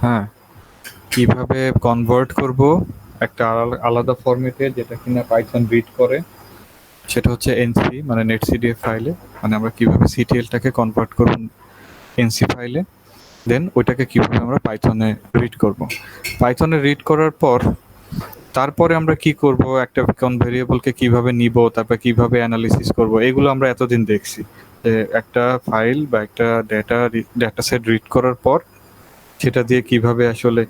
হ্যাঁ, কিভাবে কনভার্ট করব একটা আলাদা ফরম্যাটে যেটা কিনা পাইথন রিড করে, সেটা হচ্ছে এনসি মানে নেটসিডিএফ ফাইলে। মানে আমরা কিভাবে সিটিএলটাকে কনভার্ট করব এনসি ফাইলে, দেন ওইটাকে কিভাবে আমরা পাইথনে রিড করব। পাইথনে রিড করার পর তারপরে আমরা কি করব, একটা কোন ভেরিয়েবলকে কিভাবে নিব, তারপর কিভাবে অ্যানালিসিস করব, এগুলো আমরা এতদিন দেখছি। যে একটা ফাইল বা একটা ডেটা সেট রিড করার পর সেটা দিয়ে কিভাবে আসলে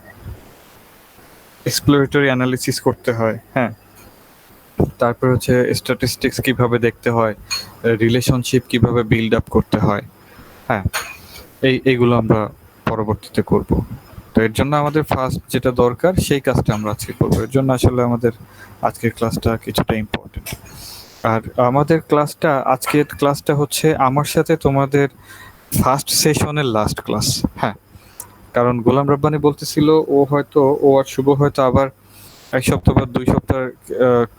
এক্সপ্লোরেটরি অ্যানালিসিস করতে হয়। হ্যাঁ, তারপর হচ্ছে স্ট্যাটিস্টিক্স কিভাবে দেখতে হয়, রিলেশনশিপ কিভাবে বিল্ড আপ করতে হয়। হ্যাঁ, এইগুলো আমরা পরবর্তীতে করব। তো এর জন্য আমাদের ফার্স্ট যেটা দরকার সেই কাজটা আমরা আজকে করবো। এর জন্য আসলে আমাদের আজকের ক্লাসটা কিছুটা ইম্পর্টেন্ট। আর আমাদের আজকের ক্লাসটা হচ্ছে আমার সাথে তোমাদের ফার্স্ট সেশনের লাস্ট ক্লাস। হ্যাঁ, কারণ গোলাম রব্বানি বলতেছিল ও আর শুভ হয়তো আবার 1 সপ্তাহ বা 2 সপ্তাহ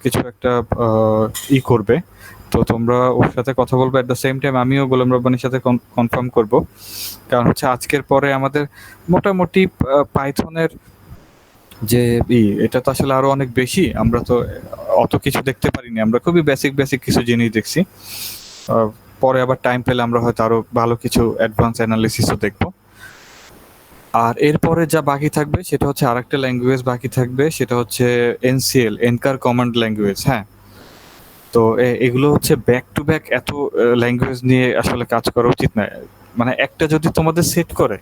কিছু একটা করবে। তো তোমরা ওর সাথে কথা বলবে, এট দ্য সেম টাইম আমিও গোলাম রব্বানির সাথে কনফার্ম করব। কারণ হচ্ছে আজকের পরে আমাদের মোটামুটি পাইথনের যে এটা তো আসলে আরো অনেক বেশি, আমরা তো অত কিছু দেখতে পারিনি, আমরা খুবই বেসিক বেসিক কিছু জিনিস দেখছি। পরে আবার টাইম পেলে আমরা হয়তো আরো ভালো কিছু অ্যাডভান্স অ্যানালিসিসও দেখব। আর এরপরে যা বাকি থাকবে সেটা হচ্ছে আরেকটা ল্যাঙ্গুয়েজ বাকি থাকবে, সেটা হচ্ছে এনসিএল, এনকার কমান্ড ল্যাঙ্গুয়েজ। হ্যাঁ, তো এগুলো হচ্ছে ব্যাক টু ব্যাক এত ল্যাঙ্গুয়েজ নিয়ে আসলে কাজ করা উচিত না। মানে একটা যদি তোমাদের সেট করে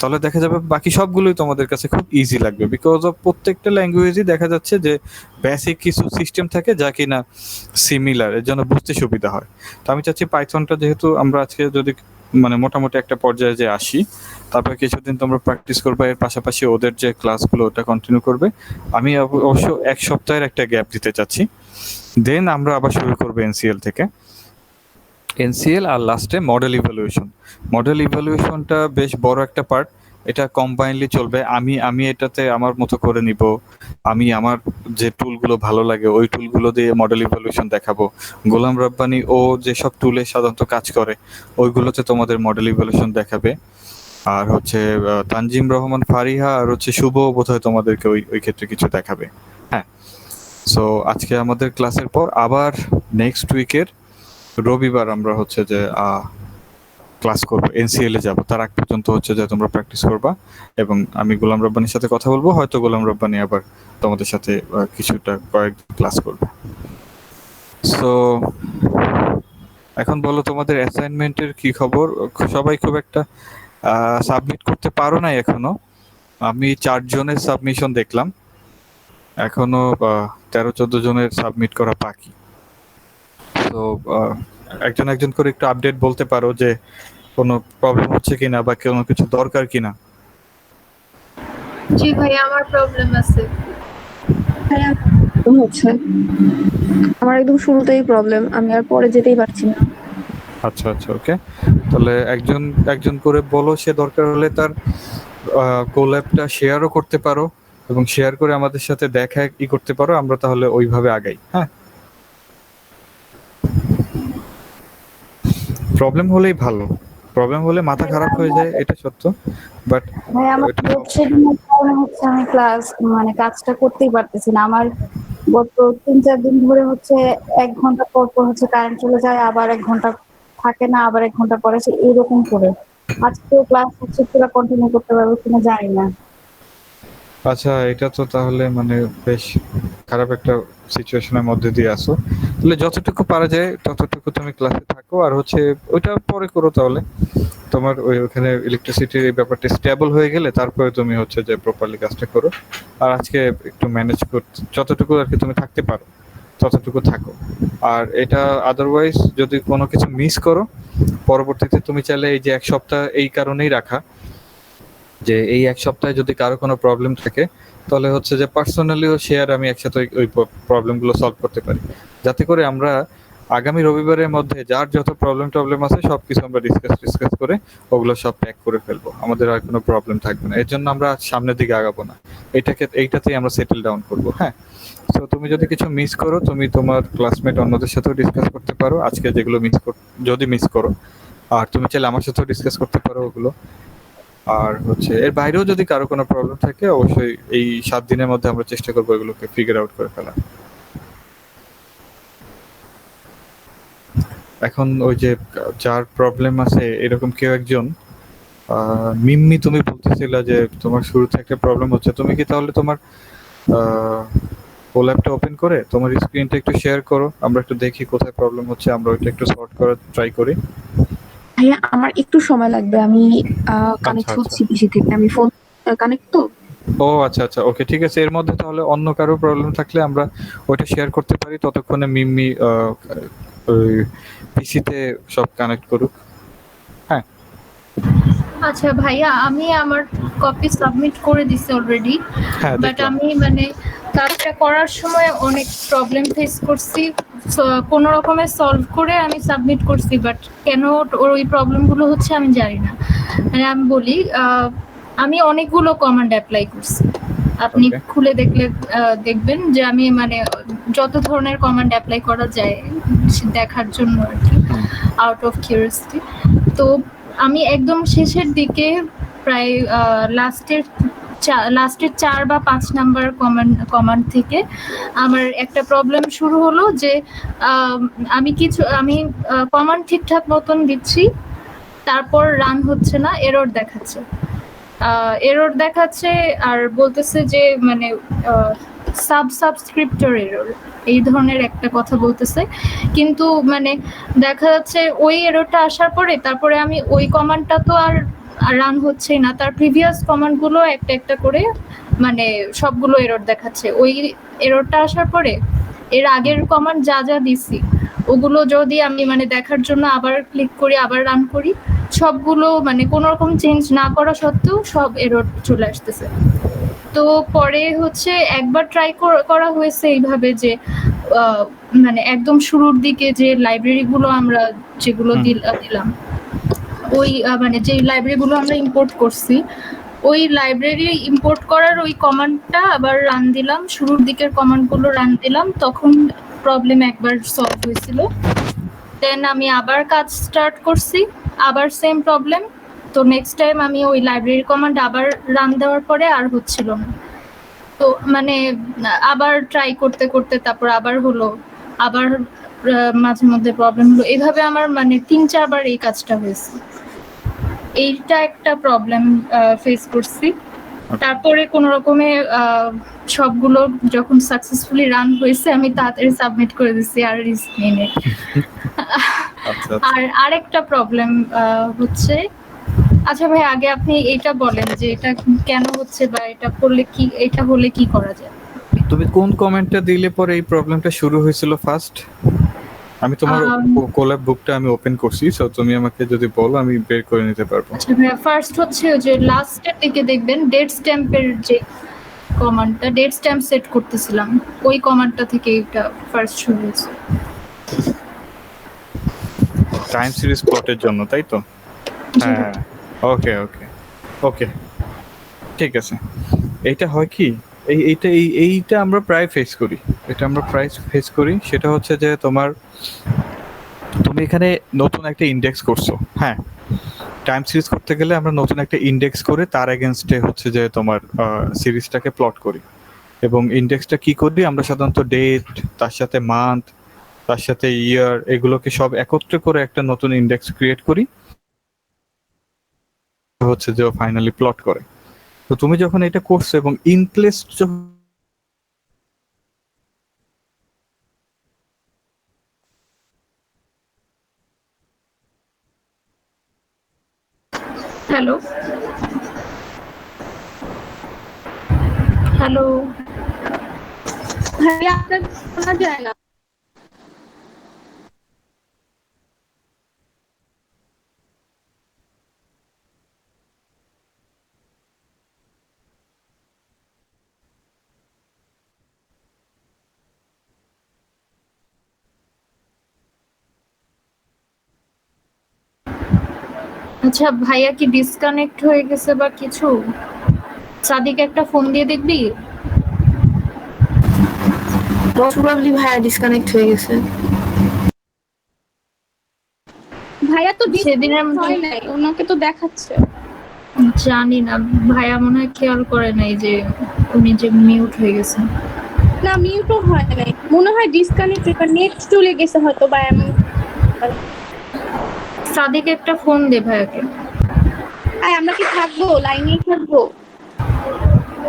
তাহলে দেখা যাবে বাকি সবগুলোই তোমাদের কাছে খুব ইজি লাগবে, বিকজ অফ প্রত্যেকটা ল্যাঙ্গুয়েজই দেখা যাচ্ছে যে বেসিক কিছু সিস্টেম থাকে যা কিনা সিমিলার, এর জন্য বুঝতে সুবিধা হয়। তো আমি চাচ্ছি পাইথনটা যেহেতু আমরা আজকে যদি মানে মোটামুটি একটা পর্যায়ে যে আসি, তারপরে কিছুদিন তোমরা প্র্যাকটিস করবে, এর পাশাপাশি ওদের যে ক্লাসগুলো ওটা কন্টিনিউ করবে। আমি অবশ্য 1 সপ্তাহের একটা গ্যাপ দিতে চাচ্ছি, দেন আমরা আবার শুরু করবো এনসিএল থেকে। এনসিএল আর লাস্টে মডেল ইভ্যালুয়েশন। মডেল ইভ্যালুয়েশনটা বেশ বড় একটা পার্ট, এটা কম্বাইনলি চলবে। আমি এটাতে আমার মতো করে নিব, আমি আমার যে টুলগুলো ভালো লাগে ওই টুলগুলো দিয়ে মডেল ইভ্যালুয়েশন দেখাবো। গোলাম রব্বানি ও যেসব টুলে সাধারণত কাজ করে ওইগুলোতে তোমাদের মডেল ইভ্যালুয়েশন দেখাবে। আর হচ্ছে তানজিম রহমান ফারিহা আর হচ্ছে শুভ বোধহয় তোমাদেরকে ওই ক্ষেত্রে কিছু দেখাবে। হ্যাঁ, সো আজকে আমাদের ক্লাসের পর আবার নেক্সট উইকের রবিবার আমরা হচ্ছে যে ক্লাস করবো, এনসিএল এ যাবো। তার আগ পর্যন্ত হচ্ছে যে তোমরা প্র্যাকটিস করবা, এবং আমি গোলাম রব্বানির সাথে কথা বলবো, হয়তো গোলাম রব্বানি আবার তোমাদের সাথে কিছুটা কয়েক ক্লাস করবে। সো এখন বলো তোমাদের অ্যাসাইনমেন্টের কি খবর? সবাই খুব একটা সাবমিট করতে পারো নাই এখনো। আমি 4 জনের সাবমিশন দেখলাম, এখনো 13-14 জনের সাবমিট করা বাকি। তো একজন একজন করে একটু আপডেট বলতে পারো যে কোনো প্রবলেম হচ্ছে কিনা বা কোনো কিছু দরকার কিনা। জি ভাই, আমার প্রবলেম আছে। হ্যাঁ, হচ্ছে আমার একদম শুরুতেই প্রবলেম, আমি আর পরে যেতেই পারছি না। আচ্ছা আচ্ছা, ওকে। তাহলে একজন একজন করে বলো, সে দরকার হলে তার কোল্যাবটা শেয়ারও করতে পারো, এবং শেয়ার করে আমাদের সাথে দেখা করতে পারো, আমরা তাহলে ওইভাবে আগাই। হ্যাঁ, প্রবলেম হলেই ভালো, প্রবলেম হলে মাথা খারাপ হয়ে যায়, এটা সত্য। বাট ভাই আমার লোডশেডিংয়ের কারণে হচ্ছে আমি কাজটা করতেই পারতেছি না। আমার গত 3-4 দিন ধরে হচ্ছে 1 ঘন্টা পর পর হচ্ছে কারেন্ট চলে যায়, আবার 1 ঘন্টা থাকে না, আবার 1 ঘন্টা পরে সে এরকম করে। আজকেও ক্লাস হচ্ছে পুরো কন্টিনিউ করতে পারবো কিনা জানি না। আচ্ছা, এটা তো তাহলে মানে বেশ খারাপ একটা সিচুয়েশনের মধ্যে দিয়ে আসো। তাহলে যতটুকু পারা যায় ততটুকু তুমি ক্লাসে থাকো, আর হচ্ছে ওইটা পরে করো তাহলে। তোমার ওখানে ইলেকট্রিসিটির এই ব্যাপারটা স্টেবল হয়ে গেলে তারপরে তুমি হচ্ছে যে প্রপারলি কাজটা করো। আর আজকে একটু ম্যানেজ করতে যতটুকু আর কি তুমি থাকতে পারো ততটুকু থাকো। আর এটা আদারওয়াইজ যদি কোনো কিছু মিস করো পরবর্তীতে তুমি চাইলে এই যে 1 সপ্তাহ এই কারণেই রাখা, যে এই 1 সপ্তাহে যদি কারো কোনো প্রবলেম থাকে তাহলে হচ্ছে যে পার্সোনালিও শেয়ার আমি একসাথে ওই প্রবলেমগুলো সলভ করতে পারি, যাতে করে আমরা আগামী রবিবারের মধ্যে যার যত প্রবলেম আছে সবকিছু আমরা ডিসকাস করে ওগুলো সব প্যাক করে ফেলবো, আমাদের আর কোনো প্রবলেম থাকবে না। এর জন্য আমরা সামনের দিকে আগাবো না, এইটাতেই আমরা সেটেল ডাউন করবো। হ্যাঁ, তো তুমি যদি কিছু মিস করো তুমি তোমার ক্লাসমেট অন্যদের সাথেও ডিসকাস করতে পারো আজকে যেগুলো যদি মিস করো, আর তুমি চাইলে আমার সাথেও ডিসকাস করতে পারো ওগুলো। আর হচ্ছে এর বাইরেও যদি কারো কোনো প্রবলেম থাকে অবশ্যই এই 7 দিনের মধ্যে আমরা চেষ্টা করবো এগুলোকে ফিগার আউট করে ফেলা। এখন ওই যে যার প্রবলেম আছে এরকম কেউ একজন, মিম্মি তুমি বলতেছিলা যে তোমার শুরুতে একটা প্রবলেম হচ্ছে, তুমি কি তাহলে তোমার ল্যাপটপ ওপেন করে তোমার স্ক্রিনটা একটু শেয়ার করো, আমরা একটু দেখি কোথায় প্রবলেম হচ্ছে, আমরা ওইটা একটু সর্ট করার ট্রাই করি। ভাইয়া আমার একটু সময় লাগবে, আমি কানেক্ট আচ্ছা। হচ্ছি পিসি থেকে, আমি ফোন কানেক্ট তো। ও আচ্ছা, ওকে, ঠিক আছে। এর মধ্যে তাহলে অন্য কারো প্রবলেম থাকলে আমরা ওইটা শেয়ার করতে পারি, ততক্ষণে মিম্মি ওই পিসিতে সব কানেক্ট করুক। হ্যাঁ, আচ্ছা ভাইয়া, আমি আমার কপি সাবমিট করে দিছি অলরেডি, হ্যাঁ বাট দেখলাম। আমি মানে কাজটা করার সময় অনেক প্রবলেম ফেস করছি। কোনো রকমে সলভ করে আমি সাবমিট করছি, বাট কেন ওর ওই প্রবলেমগুলো হচ্ছে আমি জানি না। মানে আমি বলি, আমি অনেকগুলো কমান্ড অ্যাপ্লাই করছি, আপনি Okay. খুলে দেখলে দেখবেন যে আমি মানে যত ধরনের কমান্ড অ্যাপ্লাই করা যায় দেখার জন্য আর কি, আউট অফ কিউরিয়াসিটি। তো আমি একদম শেষের দিকে প্রায় লাস্টের 4 বা 5 নাম্বার কমান্ড থেকে আমার একটা প্রবলেম শুরু হলো যে আমি কমান্ড ঠিকঠাক মতন দিচ্ছি, তারপর রান হচ্ছে না, এরর দেখাচ্ছে আর বলতেছে যে মানে সাবস্ক্রিপ্টর এরর, এই ধরনের একটা কথা বলতেছে। কিন্তু মানে দেখা যাচ্ছে ওই এররটা আসার পরে তারপরে আমি ওই কমান্ডটা তো আর রান হচ্ছেই না, তার প্রিভিয়াস কমান্ডগুলো একটা একটা করে মানে সবগুলো এরর দেখাচ্ছে। ওই এররটা আসার পরে এর আগের কমান্ড যা যা দিছি ওগুলো যদি আমি মানে দেখার জন্য আবার ক্লিক করি, আবার রান করি, সবগুলো মানে কোনো রকম চেঞ্জ না করা সত্ত্বেও সব এরর চলে আসতেছে। তো পরে হচ্ছে একবার ট্রাই করা হয়েছে এইভাবে যে মানে একদম শুরুর দিকে যে লাইব্রেরিগুলো আমরা যেগুলো দিলাম, ওই মানে যে লাইব্রেরিগুলো আমরা ইম্পোর্ট করছি, ওই লাইব্রেরি ইম্পোর্ট করার ওই কমান্ডটা আবার রান দিলাম, শুরুর দিকের কমান্ডগুলো রান দিলাম, তখন প্রবলেম একবার সলভ হয়েছিল। দেন আমি আবার কাজ স্টার্ট করছি, আবার সেম প্রবলেম। তো নেক্সট টাইম আমি ওই লাইব্রেরি কমান্ড আবার রান দেওয়ার পরে আর হচ্ছিল না। তো মানে আবার ট্রাই করতে করতে তারপর আবার হলো, আবার মাঝে মধ্যে প্রবলেম হলো, এইভাবে আমার মানে 3-4 বার এই কাজটা হয়েছে। এইটা একটা প্রবলেম ফেস করছি। তারপরে কোনো রকমে সবগুলো যখন সাকসেসফুলি রান হয়েছে আমি তাড়াতাড়ি সাবমিট করে দিচ্ছি আর রিস্ক নিয়ে নেই। আচ্ছা। আর আরেকটা প্রবলেম হচ্ছে, আচ্ছা ভাই আগে আপনি এটা বলেন যে এটা কেন হচ্ছে বা এটা হলে কি করা যায়। তুমি কোন কমেন্টটা দিলে পরে এই প্রবলেমটা শুরু হয়েছিল ফার্স্ট? আমি তোমার কোল্যাব বুকটা আমি ওপেন করছি, সো তুমি আমাকে যদি বলো আমি বের করে নিতে পারবো। আচ্ছা ভাই, ফার্স্ট হচ্ছে যে লাস্টের দিকে দেখবেন ডেট স্ট্যাম্পের যে কমান্ডটা, ডেট স্ট্যাম্প সেট করতেছিলাম, ওই কমান্ডটা থেকে এটা ফার্স্ট শুরু হয়েছে। টাইম সিরিজ প্লটের জন্য, তাই তো? হ্যাঁ, ওকে, ঠিক আছে। এইটা হয় কি, এইটা আমরা প্রায় ফেস করি। সেটা হচ্ছে যে তুমি এখানে নতুন একটা ইন্ডেক্স করছো। হ্যাঁ, টাইম সিরিজ করতে গেলে আমরা নতুন একটা ইন্ডেক্স করে তার এগেনস্টে হচ্ছে যে তোমার সিরিজটাকে প্লট করি, এবং ইন্ডেক্সটা কি করি আমরা সাধারণত ডেট, তার সাথে মান্থ, তার সাথে ইয়ার, এগুলোকে সব একত্রে করে একটা নতুন ইন্ডেক্স ক্রিয়েট করি, হচ্ছে যে ফাইনালি প্লট করে। তো তুমি যখন এটা করছো এবং ইনপ্লেস হ্যালো ভাইয়া আপনার শোনা যায় না। আচ্ছা ভাইয়া কি ডিসকানেক্ট হয়ে গেছে বা কিছু? সাদিক একটা ফোন দিয়ে দেখবি। মোস্ট প্রবাবলি ভাইয়া ডিসকানেক্ট হয়ে গেছে। ভাইয়া তো সেদিনের হয় নাই, ওনাকে তো দেখাচ্ছে। জানি না, ভাইয়া মনে হয় খেয়াল করে নাই যে উনি যে মিউট হয়ে গেছেন। না মিউটও হয় নাই, মনে হয় ডিসকানেক্ট, নেট চলে গেছে হয়তো বা এমন। সাদিক একটা ফোন দে ভাইয়াকে। আমরা কি থাকবো, লাইনেই থাকবো?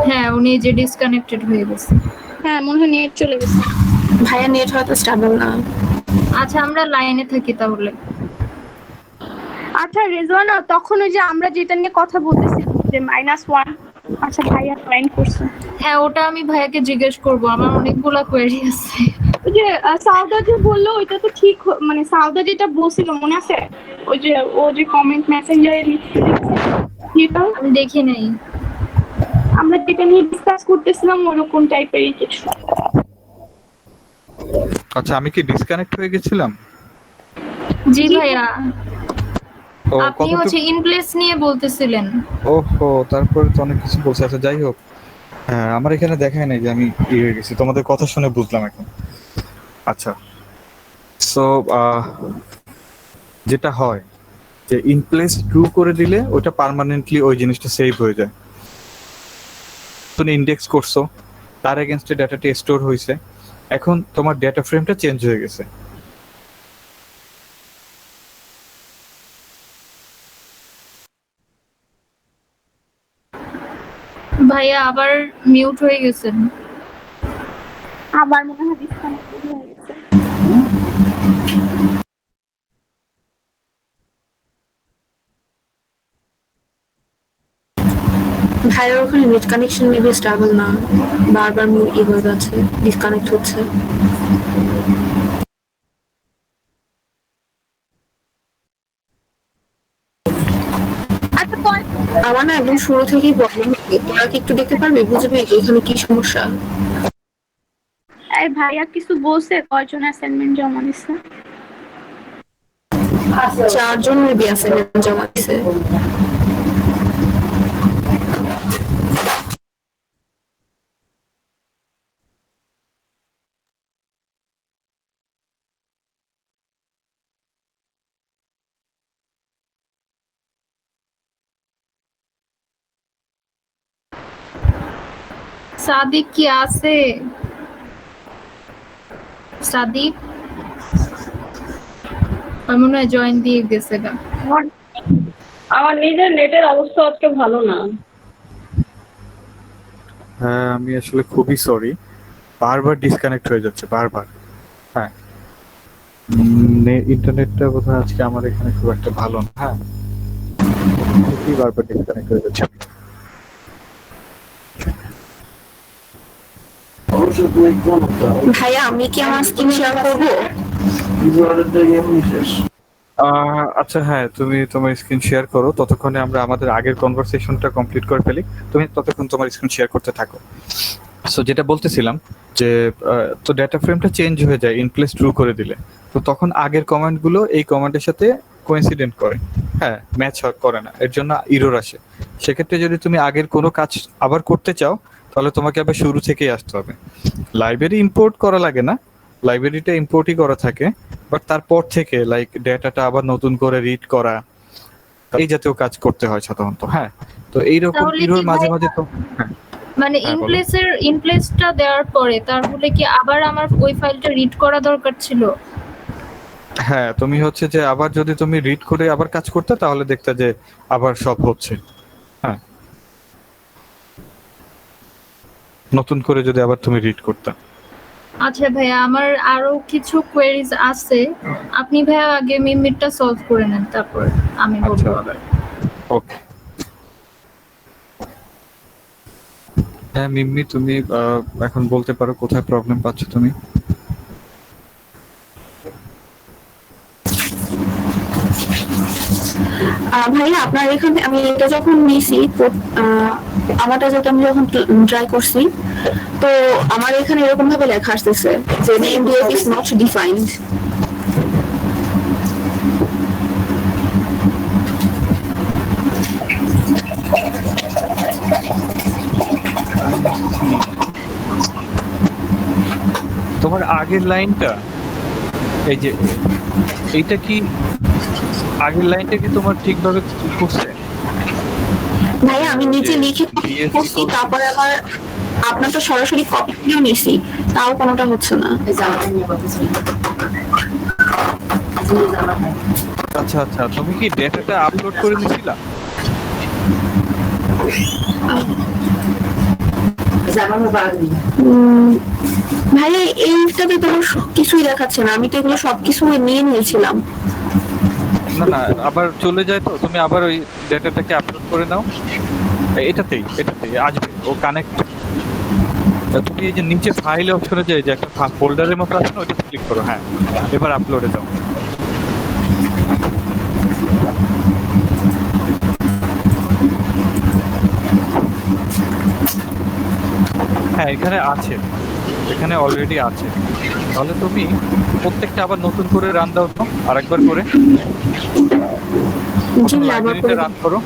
হ্যাঁ, উনি যে ডিসকানেক্টেড হয়ে গেছে। হ্যাঁ মনে হয় নেট চলে গেছে। ভাইয়া নেট হয়তো স্টেবল না। আচ্ছা আমরা লাইনে থাকি তাহলে। আচ্ছা রেজওয়ানা, তখন ওই যে আমরা যেটা নিয়ে কথা বলতেছি যে -1, আচ্ছা ভাইয়া জয়েন করছে। হ্যাঁ ওটা আমি ভাইয়াকে জিজ্ঞেস করব, আমার অনেকগুলা কোয়েরি আছে। ওই যে সাউদা যে বললো ওইটা তো ঠিক, মানে সাউদা যেটা বলছিল মনে আছে, ওই যে ও যে কমেন্ট মেসেঞ্জারে লিখছিল, আমি দেখি নাই। আমরা যেটা নিয়ে ডিসকাস করতেছিলাম ওরকম টাইপেরই কিছু। আচ্ছা, আমি কি ডিসকানেক্ট হয়ে গেছিলাম? জি ভাইয়া, ও আপনি কতটুকু? হচ্ছে ইনপ্লেস নিয়ে বলতেছিলেন। ওহো, তারপরে তো অনেক কিছু বলছে। আচ্ছা যাই হোক, হ্যাঁ আমার এখানে দেখায় নাই যে আমি হয়ে গেছি, তোমাদের কথা শুনে বুঝলাম এখন। আচ্ছা, সো যেটা হয় যে ইনপ্লেস ট্রু করে দিলে ওটা পার্মানেন্টলি ওই জিনিসটা সেভ হয়ে যায়। তুমি ইন্ডেক্স করছো, তার এগেনস্টে ডাটাটি স্টোর হয়েছে, এখন তোমার ডেটা ফ্রেমটা চেঞ্জ হয়ে গেছে। ভাইয়া আবার মিউট হয়ে গেছেন। আবার মনে হয় ডিসকানেক্টেড হয়ে গেছে। ভাইয়ার ওখানে নেট কানেকশন মেবি স্টেবল না, বারবার হয়ে যাচ্ছে, ডিসকানেক্ট হচ্ছে। আচ্ছা আমার না একদম শুরু থেকেই প্রবলেম হচ্ছে, তোরা কি একটু দেখতে পারবি, বুঝবি যে এখানে কি সমস্যা? এই ভাইয়া কিছু বলছে, কয়জন অ্যাসাইনমেন্ট জমা দিছে? 4 জন মেবি অ্যাসাইনমেন্ট জমা দিছে। সাদিক কি আছে? সাদিক মনে হয় জয়েন দিয়ে গেছে গা। আমার নিজের নেটের অবস্থা আজকে ভালো না। হ্যাঁ আমি আসলে খুবই সরি, বারবার ডিসকানেক্ট হয়ে যাচ্ছে বারবার। হ্যাঁ ইন্টারনেটটা বোধহয় আজকে আমার এখানে খুব একটা ভালো না। হ্যাঁ খুবই বারবার ডিসকানেক্ট হয়ে যাচ্ছে। ভাইয়া আমি কি আমার স্ক্রিন শেয়ার করবো? আচ্ছা হ্যাঁ, তুমি তোমার স্ক্রিন শেয়ার করো, ততক্ষণে আমরা আমাদের আগের কনভারসেশনটা কমপ্লিট করে ফেলি। তুমি ততক্ষণ তোমার স্ক্রিন শেয়ার করতে থাকো। সো যেটা বলতেছিলাম যে তো ডেটা ফ্রেমটা চেঞ্জ হয়ে যায় ইনপ্লেস ট্রু করে দিলে, তো তখন আগের কমান্ডগুলো এই কমান্ডের সাথে কোইন্সিডেন্ট করে, হ্যাঁ ম্যাচ করে না, এর জন্য ইরর আসে। সেক্ষেত্রে যদি তুমি আগের কোনো কাজ আবার করতে চাও তাহলে তোমাকে আবার শুরু থেকেই আসতে হবে। লাইব্রেরি ইম্পোর্ট করা লাগে না, লাইব্রেরিটা ইম্পোর্টই করা থাকে, বাট তারপর থেকে লাইক ডেটাটা আবার নতুন করে রিড করা, এই জাতীয় কাজ করতে হয় সাধারণত। হ্যাঁ তো এইরকম তাহলে কি ইরর মাঝে ভাই- মাঝে তো হ্যাঁ মানে হ্যাঁ, বলো। ইনপ্লেসটা দেওয়ার পরে তারপরে কি আবার আমার ওই ফাইলটা রিড করা দরকার ছিল? হ্যাঁ তুমি হচ্ছে যে আবার যদি তুমি রিড করে আবার কাজ করতে তাহলে দেখতে যে আবার সব হচ্ছে। হ্যাঁ নতুন করে যদি আবার তুমি রিড করতে। আচ্ছা ভাইয়া, আমার আরো কিছু কোয়েরিজ আছে, আপনি ভাইয়া আগে মিমিটটা সলভ করে নেন, তারপর আমি বলবো আবার। ওকে হ্যাঁ মিম্মি, তুমি এখন বলতে পারো কোথায় প্রবলেম পাচ্ছ তুমি। ভাইয়া আপনার এখানে আমি এটা যখন নিয়েছি, আমারটা যেটা আমি যখন ট্রাই করছি, তো আমার এখানে এরকম ভাবে লেখা আসতেছে যে নেমডিএফ ইজ নট ডিফাইন্ড। তোমার আগের লাইনটা, এই যে এইটা কি আগের লাইনটা কি তোমার ঠিকভাবে করছে? ভাইয়া আমি নিচে লিখে করছি, তারপরে আবার আপনার তো সরাসরি কপি করেও নিছি, তাও কোনোটা হচ্ছে না। আচ্ছা আচ্ছা, তুমি কি ডেটাটা আপলোড করে দিছিলা? ভাইয়া এইটাতে তো আমার সবকিছুই দেখাচ্ছে না, আমি তো এগুলো সবকিছু নিয়ে নিয়েছিলাম। না না, আবার চলে যায় তো, তুমি আবার ওই ডেটাটাকে আপলোড করে নাও। এটাতেই আসবে, ও কানেক্ট। তুমি এই যে নিচে ফাইল অপশনে যে একটা ফোল্ডারের মতো আছে না, ওইটাতে ক্লিক করো। হ্যাঁ, এবার আপলোডে দাও। হ্যাঁ, এখানে আছে, এখানে অলরেডি আছে। তাহলে তুমি প্রত্যেকটা আবার নতুন করে রান দাও তো, আরেকবার করে জি ভাইয়া, আবার করে রান করো।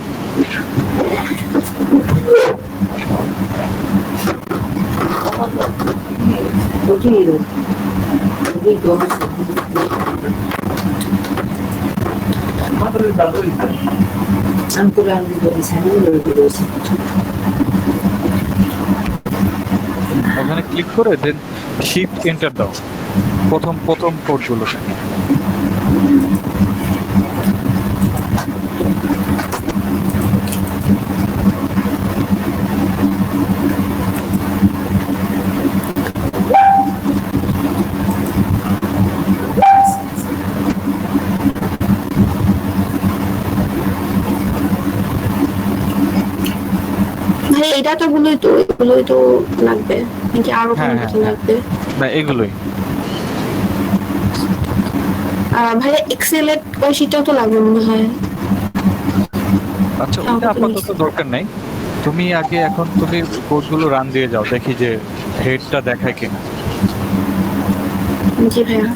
ওখানে ক্লিক করে দেন শিফট এন্টার দাও প্রথম কোডগুলোতে। ভাই এই ডাটাগুলোই তো, এগুলোই তো লাগবে নাকি আরো কোনো কিছু লাগবে? না, এগুলোই। ভাইয়া এক্সেল এর ওই শীটটাও তো লাগবে মনে হয়। আচ্ছা, ওটা আপাতত দরকার নাই। তুমি আগে এখন তুমি কোডগুলো রান দিয়ে যাও, দেখি যে হেডটা দেখায় কিনা। জি ভাইয়া।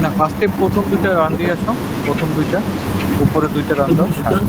না, ফার্স্টে প্রথম দুইটা রান দিয়ে আসো, প্রথম দুইটা, উপরে দুইটা রান দাও। হ্যাঁ।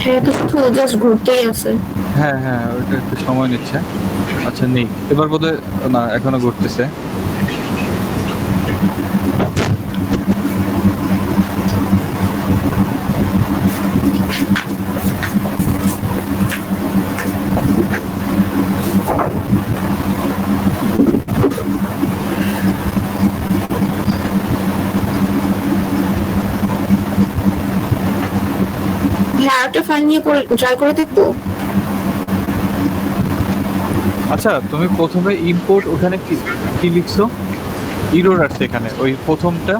হ্যাঁ, তো শুধু জাস্ট ঘুরতেই আছে। হ্যাঁ হ্যাঁ, ওইটা একটু সময় নিচ্ছে। আচ্ছা, নেই এবার বোধহয়, না এখনো ঘুরতেছে। হ্যাঁ, আরেকটা ফাইল নিয়ে ট্রাই করে দেখবো। আচ্ছা, তুমি প্রথমে ইম্পোর্ট, ওখানে কি লিখছো? ইরর আসছে এখানে, ওই প্রথমটা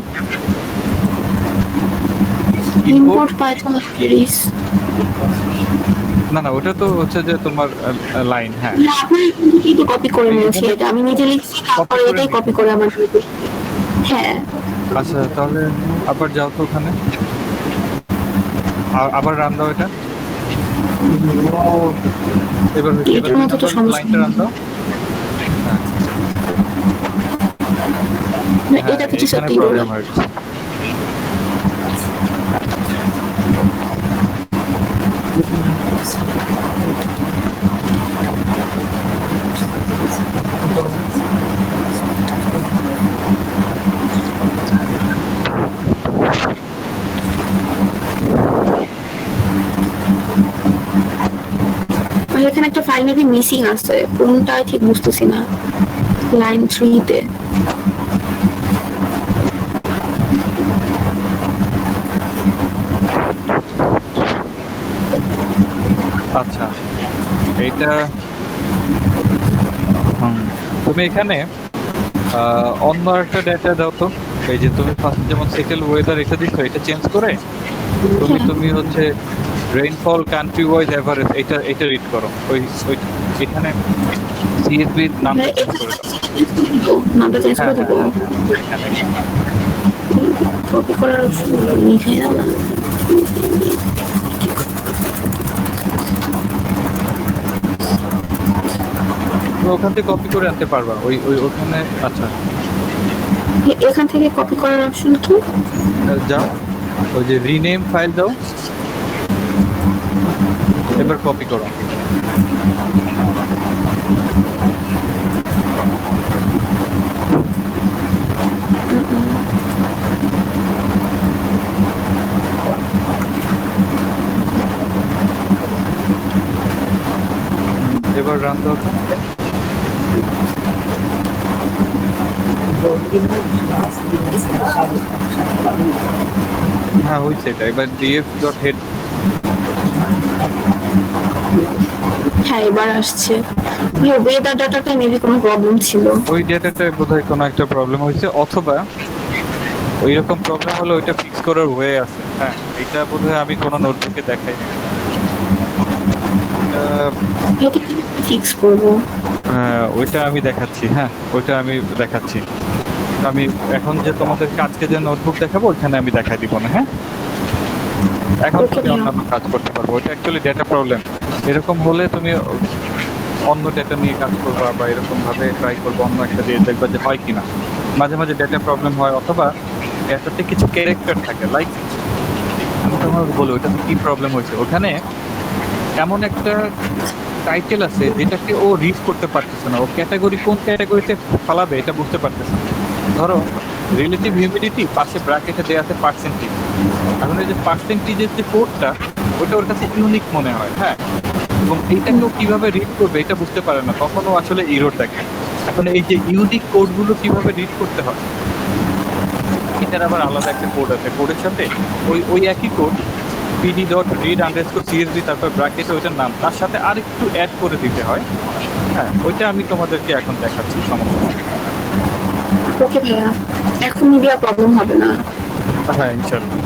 ইম্পোর্ট পাইথন লাইব্রেরিজ। না না, ওটা তো হচ্ছে যে তোমার লাইন। হ্যাঁ, না, আপনার এখান থেকেই তো কপি করে নিয়েছি, এটা আমি নিজে লিখছি, তারপরে এটাই কপি করে আমার। হ্যাঁ। আচ্ছা, তাহলে আবার যাও তো ওখানে, আবার রান দাও এটা। এবার এটার মতো তো সমস্যা লাইনটা রান দাও। না, এটা কিছু এখানে সত্যি প্রবলেম হয়েছে। এখানে একটা ফাইল মেবি মিসিং আছে, কোনটা ঠিক বুঝতেছি না। লাইন 3 তে। আচ্ছা, এইটা তুমি এখানে অন্য একটা ডেটা দাও তো। এই যে তুমি ফার্স্ট যেমন সেটেল ওয়েদার এটা দিচ্ছ, এটা চেঞ্জ করে তুমি হচ্ছে রেইনফল কান্ট্রি ওয়াইজ এভারেজ এটা রিড করো। ওই এখানে সিএসবি নামটা চেঞ্জ করে দাও। নামটা চেঞ্জ করে দেবো। এখানে কপি করার অপশন লিখে না। তো ওখান থেকে কপি করে আনতে পারবা ওখানে। আচ্ছা এখান থেকে কপি করার অপশন কি? যাও, ওই যে রিনেম ফাইল দাও, এবার কপি করো। এবার রান দাও তো। হ্যাঁ হয়েছে এটা। এবার df.head হ্যাঁ এবার আসছে। ওয়েদার ডাটাটা মেবি কোনো প্রবলেম ছিল। ওই ডেটাটা বোধহয় কোনো একটা প্রবলেম হয়েছে, অথবা ওই রকম প্রবলেম হলে ওইটা ফিক্স করার ওয়ে আছে। হ্যাঁ এটা বোধহয় আমি কোনো নোটবুকে দেখাই নি। এটা কি ফিক্স করবো? ওইটা আমি দেখাচ্ছি। হ্যাঁ ওইটা আমি দেখাচ্ছি। আমি এখন যে তোমাদেরকে আজকে যে নোটবুক দেখাবো ওইখানে আমি দেখাই দিব না। হ্যাঁ এখন তুমি অন্যান্য কাজ করতে পারবো। ওইটা অ্যাকচুয়ালি ডেটা প্রবলেম। এরকম হলে তুমি অন্য ডেটা নিয়ে কাজ করবা বা এরকম ভাবে ট্রাই করবো অন্য একটা দিয়ে, দেখবা যে হয় কিনা। মাঝে মাঝে ডেটা প্রবলেম হয়, অথবা ডেটাতে কিছু ক্যারেক্টার থাকে। লাইক আমি তোমাকে বলি ওইটাতে কি প্রবলেম হয়েছে। ওখানে এমন একটা টাইটেল আছে যেটাকে ও রিড করতে পারতেছে না। ও ক্যাটাগরি কোন ক্যাটাগরিতে ফালাবে এটা বুঝতে পারতেছে না। ধরো রিলেটিভ হিউমিডিটি, পাশে ব্র্যাকেটে দেওয়া আছে পার্সেন্টেজ। এখন এই যে পার্সেন্টেজের যে কোডটা, ওটা ওর কাছে ইউনিক মনে হয়। হ্যাঁ, এবং এইটাকে ও কিভাবে রিড করবে এটা বুঝতে পারে না, তখন ও আসলে এরর দেখে। এখন এই যে ইউনিক কোডগুলো কিভাবে রিড করতে হয়, এটার আবার আলাদা একটা কোড আছে। কোডের সাথে ওই একই কোড pd.read_csv, তারপর ব্র্যাকেটে ওইটার নাম, তার সাথে আর একটু অ্যাড করে দিতে হয়। হ্যাঁ, ওইটা আমি তোমাদেরকে এখন দেখাচ্ছি, সমস্যা নেই। ওকে ভাইয়া, এখন নিবি আর প্রবলেম হবে না। হ্যাঁ ইনশাআল্লাহ।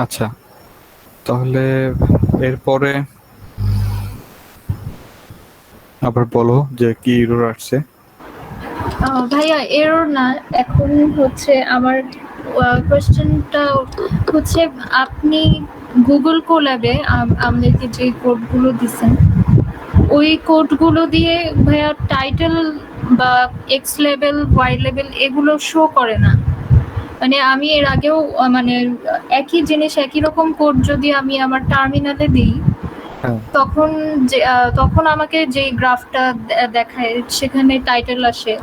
আচ্ছা, তাহলে এরপরে আবার বলো যে কি এরর আসছে। ভাইয়া এরর না, এখন হচ্ছে আমার কোয়েশ্চেনটা হচ্ছে, আপনি গুগল কোল্যাবে আমাদেরকে যে কোডগুলো দিচ্ছেন, ওই কোডগুলো দিয়ে ভাইয়া টাইটেল বা এক্স লেভেল, ওয়াই লেভেল এগুলো শো করে না। মানে আমি এর আগেও মানে একই জিনিস, একই রকম কোড যদি আমি আমার টার্মিনালে দিই, তখন আমাকে যে গ্রাফটা দেখায় সেখানে টাইটেল আসে,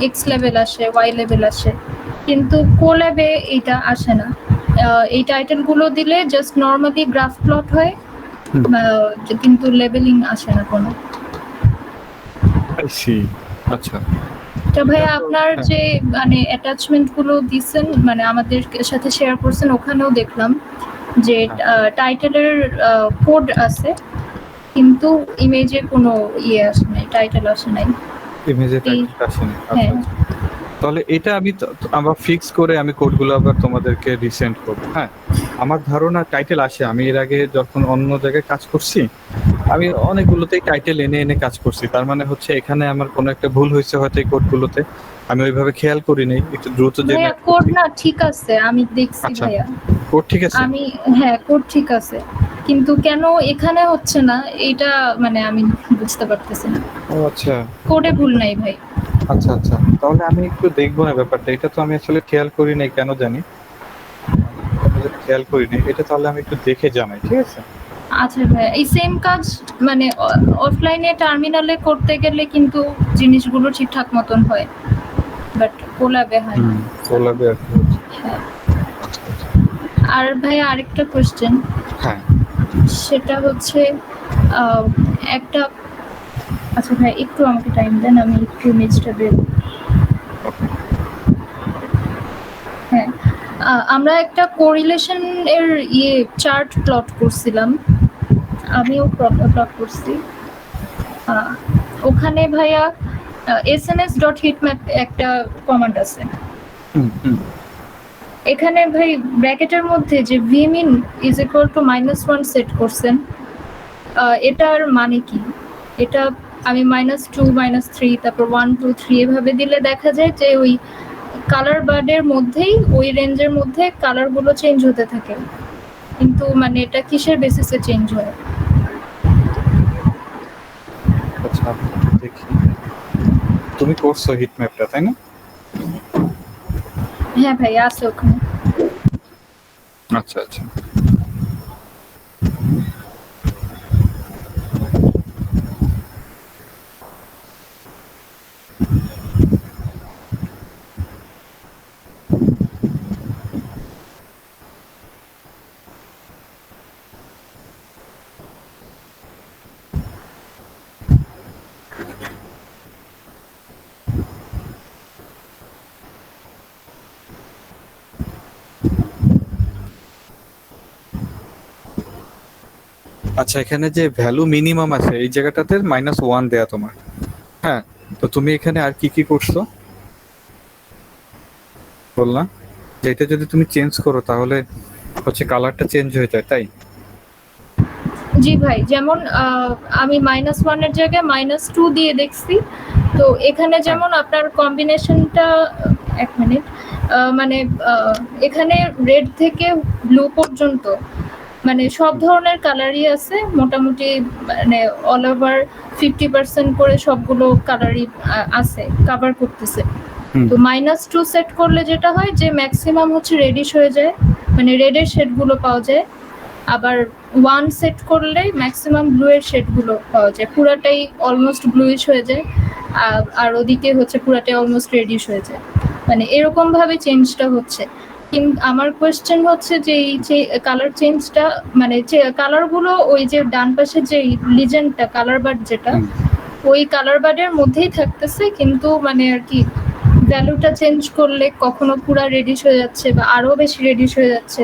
এক্স লেভেল আসে, ওয়াই লেভেল আসে, কিন্তু কোল্যাবে এটা আসে না। এই টাইটেলগুলো দিলে জাস্ট নর্মালি গ্রাফ প্লট হয়, কিন্তু লেবেলিং আসে না কোনো। আচ্ছা, তো ভাইয়া আপনার যে মানে অ্যাটাচমেন্ট গুলো দিচ্ছেন, মানে আমাদের সাথে শেয়ার করছেন, ওখানেও দেখলাম যে টাইটেলের কোড আছে, কিন্তু ইমেজে কোনো আসে নাই, টাইটেল আসে নাই। ইমেজে টাইটেল আসে না। হ্যাঁ, তাহলে এটা আমরা ফিক্স করে আমি কোডগুলো আবার তোমাদেরকে রিসেন্ড করব। হ্যাঁ, আমার ধারণা টাইটেল আসে। আমি এর আগে যখন অন্য জায়গায় কাজ করছি, আমি অনেকগুলোতেই টাইটেল এনে কাজ করছি। তার মানে হচ্ছে এখানে আমার কোনো একটা ভুল হয়েছে হয়তো এই কোডগুলোতে, আমি ওইভাবে খেয়াল করি নাই। একটু দ্রুত ভাইয়া কোড না ঠিক আছে, আমি দেখছি ভাইয়া, কোড ঠিক আছে। হ্যাঁ কোড ঠিক আছে, কিন্তু কেন এখানে হচ্ছে না এটা মানে আমি বুঝতে পারতেছি না। ও আচ্ছা, কোডে ভুল নাই ভাই। আচ্ছা আচ্ছা, তাহলে আমি একটু দেখবো না ব্যাপারটা। এটা তো আমি আসলে খেয়াল করি নাই, কেন জানি খেয়াল করি নাই এটা। তাহলে আমি একটু দেখে জানাই, ঠিক আছে? আচ্ছা ভাই, এই সেম কাজ মানে অফলাইনে টার্মিনালে করতে গেলে কিন্তু জিনিসগুলো ঠিকঠাক মতন হয়, বাট কোল্যাবে হয় না। কোল্যাবে হ্যাঁ। আর ভাই আরেকটা কোশ্চেন, হ্যাঁ সেটা হচ্ছে একটা, আচ্ছা ভাই একটু আমাকে টাইম দেন, আমি একটু ইমেজটা বের। হ্যাঁ, আমরা একটা কোরিলেশন এর চার্ট প্লট করছিলাম, আমিও প্লট করছি। ওখানে ভাইয়া sns.heatmap একটা কমান্ড আছে। হুম হুম এখানে ভাই ব্র্যাকেটের মধ্যে যে vmin is equal to -1 set করছেন, এটার মানে কি? এটা আমি -2 -3 তারপর 1 2 3 এভাবে দিলে দেখা যায় যে ওই কালার বার্ডের মধ্যেই ওই রেঞ্জের মধ্যে কালার গুলো চেঞ্জ হতে থাকে, কিন্তু মানে এটা কিসের বেসিসে চেঞ্জ হয়? আচ্ছা দেখি, তুমি করছো হিট ম্যাপটা তাই না? হ্যাঁ ভাই আছে ওখানে। আচ্ছা আচ্ছা আচ্ছা, এখানে যে ভ্যালু মিনিমাম আছে এই জায়গাটাতে -1 দেয়া তোমার। হ্যাঁ, তো তুমি এখানে আর কি কি করছো বললা যে এটা যদি তুমি চেঞ্জ করো তাহলে হচ্ছে কালারটা চেঞ্জ হয়ে যায়, তাই? জি ভাই, যেমন আমি -1 এর জায়গায় -2 দিয়ে দেখছি। তো এখানে যেমন আপনার কম্বিনেশনটা, এক মিনিট, মানে এখানে রেড থেকে ব্লু পর্যন্ত মানে সব ধরনের কালারই আছে মোটামুটি, মানে অল ওভার 50% করে সবগুলো কালারই আছে, কভার করতেছে। হুম তো -2 সেট করলে যেটা হয় যে ম্যাক্সিমাম হচ্ছে রেডিশ হয়ে যায়, মানে রেডের শেডগুলো পাওয়া যায়। আবার 1 সেট করলে ম্যাক্সিমাম ব্লু এর শেডগুলো পাওয়া যায়, পুরাটাই অলমোস্ট ব্লুইশ হয়ে যায়। আর ওদিকে হচ্ছে পুরাটাই অলমোস্ট রেডিশ হয়ে যায়, মানে এরকম ভাবে চেঞ্জটা হচ্ছে। কিন্তু আমার কোয়েশ্চেন হচ্ছে যে এই যে কালার চেঞ্জটা, মানে যে কালারগুলো ওই যে ডান পাশে যে লিজেন্ডটা কালার বার্ড যেটা, হুম। ওই কালার বার্ডের মধ্যেই থাকতেছে, কিন্তু মানে আর কি ভ্যালুটা চেঞ্জ করলে কখনো পুরা রেডিশ হয়ে যাচ্ছে বা আরো বেশি রেডিশ হয়ে যাচ্ছে,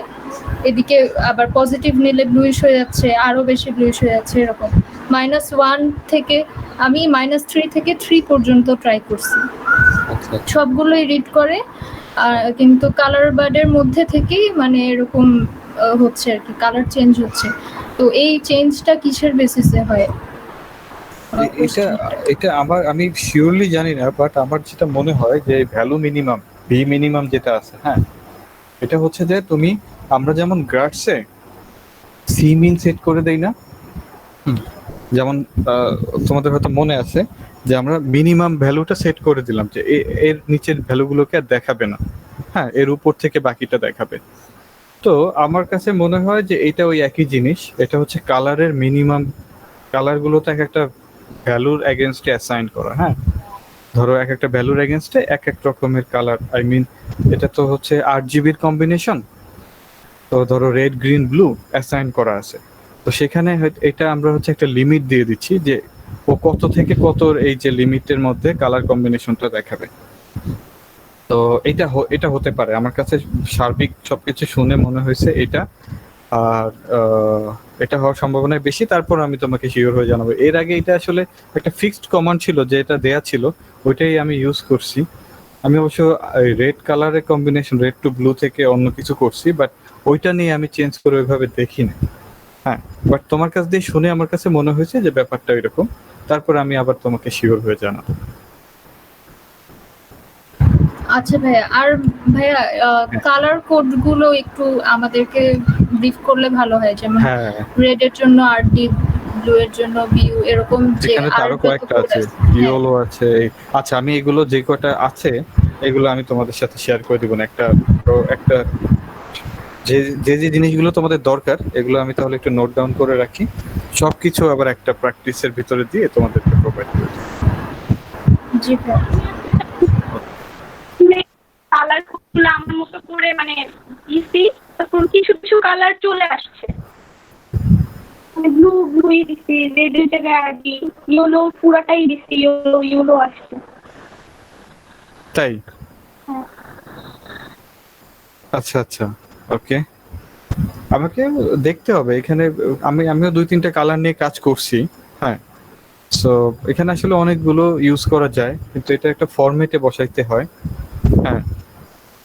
এদিকে আবার পজিটিভ নিলে ব্লুইশ হয়ে যাচ্ছে, আরো বেশি ব্লুইশ হয়ে যাচ্ছে, এরকম। -1 থেকে আমি -3 থেকে 3 পর্যন্ত ট্রাই করছি, আচ্ছা সবগুলোই রিড করে, কিন্তু কালার বার্ডের মধ্যে থেকেই মানে এরকম হচ্ছে আর কি, কালার চেঞ্জ হচ্ছে। তো এই চেঞ্জটা কিসের বেসিসে হয়? এটা এটা আমি শিওরলি জানি না, বাট আমার যেটা মনে হয় যে ভ্যালু মিনিমাম, ভি মিনিমাম যেটা আছে, হ্যাঁ, এটা হচ্ছে যে তুমি, আমরা যেমন গ্রাডসে সি মিন সেট করে দেই না, যেমন তোমাদের হয়তো মনে আছে যে আমরা মিনিমাম ভ্যালুটা সেট করে দিলাম যে এর নিচের ভ্যালুগুলোকে আর দেখাবে না, হ্যাঁ, এর উপর থেকে বাকিটা দেখাবে। তো আমার কাছে মনে হয় যে এটা ওই একই জিনিস, এটা হচ্ছে কালারের মিনিমাম, কালারগুলোতে এক একটা ভ্যালুর এগেনস্টে অ্যাসাইন করা। হ্যাঁ, ধরো এক একটা ভ্যালুর এগেনস্টে এক এক রকমের কালার, আই মিন এটা তো হচ্ছে 8 জিবির কম্বিনেশন, তো ধরো রেড গ্রিন ব্লু অ্যাসাইন করা আছে, তো সেখানে এটা আমরা হচ্ছে একটা লিমিট দিয়ে দিচ্ছি যে ও কত থেকে কত এই যে লিমিটের মধ্যে কালার কম্বিনেশনটা দেখাবে। তো এটা হতে পারে, আমার কাছে সার্বিক সবকিছু শুনে মনে হয়েছে এটা। আর এটা হওয়ার সম্ভাবনা বেশি, তারপর আমি তোমাকে শিওর হয়ে জানাবো। এর আগে এটা আসলে একটা ফিক্সড কমান্ড ছিল যে এটা দেয়া ছিল, ওইটাই আমি ইউজ করছি। আমি অবশ্য রেড কালারের কম্বিনেশন রেড টু ব্লু থেকে অন্য কিছু করছি, বাট ওইটা নিয়ে আমি চেঞ্জ করে ওইভাবে দেখি না। হ্যাঁ, বাট তোমার কাছ দিয়ে শুনে আমার কাছে মনে হয়েছে যে ব্যাপারটা এরকম, তারপর আমি আবার তোমাকে শিওর হয়ে জানাবো। আচ্ছা ভাইয়া, আর ভাইয়া কালার কোড গুলো একটু আমাদেরকে ব্রিফ করলে ভালো হয়, যেমন হ্যাঁ, রেড এর জন্য আরডি, ব্লু এর জন্য বিউ, এরকম যে এখানে তো আরো কয়েকটা আছে, ইয়েলো আছে। আচ্ছা, আমি এগুলো যে কটা আছে এগুলো আমি তোমাদের সাথে শেয়ার করে দিব না, একটা যে যে যে জিনিসগুলো তোমাদের দরকার এগুলো আমি তাহলে একটু নোট ডাউন করে রাখি, সবকিছু আবার একটা প্র্যাকটিসের ভিতরে দিয়ে তোমাদেরকে প্রোভাইড করে দেব। জি ভাইয়া। কালার গুলো আমার মতো করে মানে দিছি, তখন কিছু কিছু কালার চলে আসছে, মানে ব্লুই দিছি, রেড এর জায়গায় আর কি ইয়েলো পুরাটাই দিছি, ইয়েলো আসছে। তাই? হ্যাঁ। আচ্ছা আচ্ছা, ওকে, আমাকে দেখতে হবে এখানে। আমিও 2-3টা কালার নিয়ে কাজ করছি। হ্যাঁ, সো এখানে আসলে অনেকগুলো ইউজ করা যায়, কিন্তু এটা একটা ফরম্যাটে বসাইতে হয়। হ্যাঁ,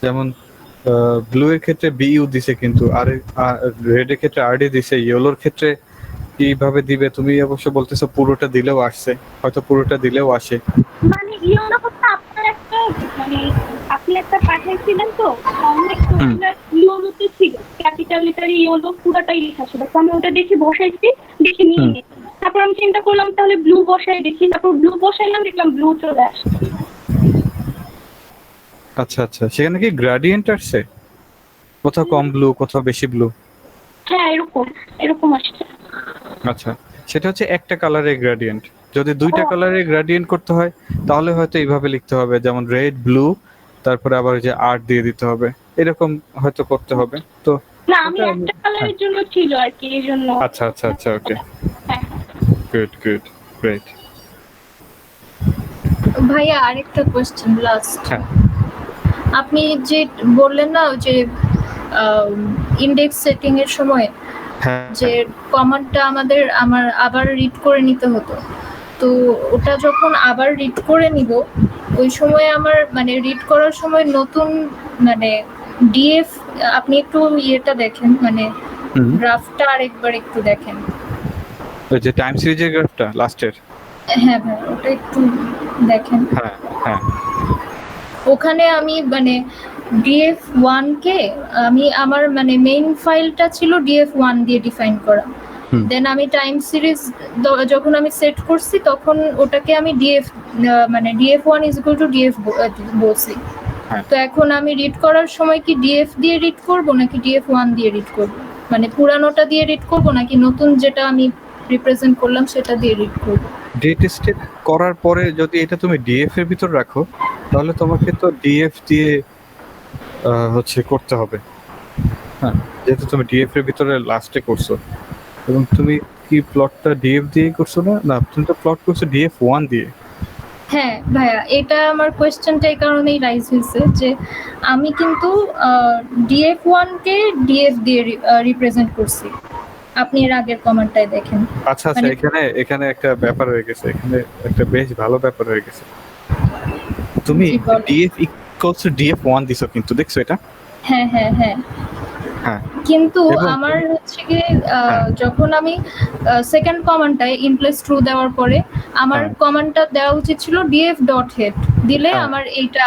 যেমন ব্লু এর ক্ষেত্রে বিইউ দিছে, কিন্তু আর রেড এর ক্ষেত্রে আরডি দিছে। ইয়েলোর ক্ষেত্রে কিভাবে দিবে তুমি অবশ্য বলতেছো পুরোটা দিলেও আসছে, হয়তো পুরোটা দিলেও আসে। মানে ইয়েলো হচ্ছে আপনার একটা মানে আপনি একটা পাঠিয়েছিলেন তো অনেক ইয়েলোতে ছিল ক্যাপিটাল লেটারে ইয়েলো পুরাটাই লেখা ছিল, তো আমি ওটা দেখে বসাইছি, দেখে নিয়ে নিয়েছি। তারপর আমি চিন্তা করলাম তাহলে ব্লু বসাই দেখি, তারপর ব্লু বসাইলাম, দেখলাম ব্লু চলে আসছে। আচ্ছা আচ্ছা, সেখানে কি গ্রেডিয়েন্ট আসছে? কোথাও কম ব্লু, কোথাও বেশি ব্লু? হ্যাঁ এরকম এরকম আসছে। আচ্ছা, সেটা হচ্ছে একটা কালারের গ্রেডিয়েন্ট। যদি দুইটা কালারের গ্রেডিয়েন্ট করতে হয় তাহলে হয়তো এইভাবে লিখতে হবে, যেমন রেড ব্লু, তারপরে আবার যে আর্ট দিয়ে দিতে হবে, এরকম হয়তো করতে হবে। তো না আমি একটা কালারের জন্য ছিল আর কি, এই জন্য। আচ্ছা আচ্ছা আচ্ছা, ওকে, হ্যাঁ গুড গুড, গ্রেট। ভাইয়া আরেকটা কোয়েশ্চেন লাস্ট। হ্যাঁ আপনি যে বললেন না যে ইন্ডেক্স সেটিং এর সময় হ্যাঁ, যে কমান্ডটা আমার আবার রিড করে নিতে হতো, তো ওটা যখন আবার রিড করে নিব ওই সময় আমার মানে রিড করার সময় নতুন মানে ডিএফ, আপনি একটু ইয়েটা দেখেন মানে গ্রাফটা আরেকবার একটু দেখেন। ওই যে টাইম সিরিজের গ্রাফটা লাস্টের। হ্যাঁ ভাই ওটা একটু দেখেন। হ্যাঁ হ্যাঁ, ওখানে আমি মানে df1 কে আমি আমার মানে মেইন ফাইলটা ছিল df1 দিয়ে ডিফাইন করা। দেন আমি টাইম সিরিজ যখন আমি সেট করছি তখন ওটাকে আমি মানে df1 df বলছি। তো এখন আমি রিড করার সময় কি df দিয়ে রিড করব নাকি df1 দিয়ে রিড করব, মানে পুরানোটা দিয়ে রিড করব নাকি নতুন যেটা আমি রিপ্রেজেন্ট করলাম সেটা দিয়ে রিড করব? ডেট স্টেপ করার পরে যদি এটা তুমি ডিএফ এর ভিতর রাখো তাহলে তোমাকে তো ডিএফ দিয়ে হচ্ছে করতে হবে। হ্যাঁ, যেহেতু তুমি ডিএফ এর ভিতরে লাস্টে করছো, এবং তুমি কি প্লটটা ডিএফ দিয়ে করছো না? না, তুমি তো প্লট করছো ডিএফ1 দিয়ে। হ্যাঁ ভাইয়া, এটা আমার কোয়েশ্চেনটা এই কারণেই রাইজ হয়েছে যে আমি কিন্তু df1 কে df দিয়ে রিপ্রেজেন্ট করছি, আপনি এর আগের কমেন্টটায় দেখেন। আচ্ছা আচ্ছা, এখানে একটা ব্যাপার হয়ে গেছে, এখানে একটা বেশ ভালো ব্যাপার হয়ে গেছে। তুমি জি, বলো। ডিএফ ইকুয়ালস টু ডিএফ1 দিছো, কিন্তু দেখছো এটা? হ্যাঁ হ্যাঁ হ্যাঁ, হ্যাঁ, কিন্তু এবং- আমার হচ্ছে গিয়ে হ্যাঁ। যখন আমি সেকেন্ড কমান্ডটায় ইনপ্লেস ট্রু দেওয়ার পরে আমার হ্যাঁ। কমান্ডটা দেওয়া উচিত ছিল df.head দিলে হ্যাঁ। আমার এইটা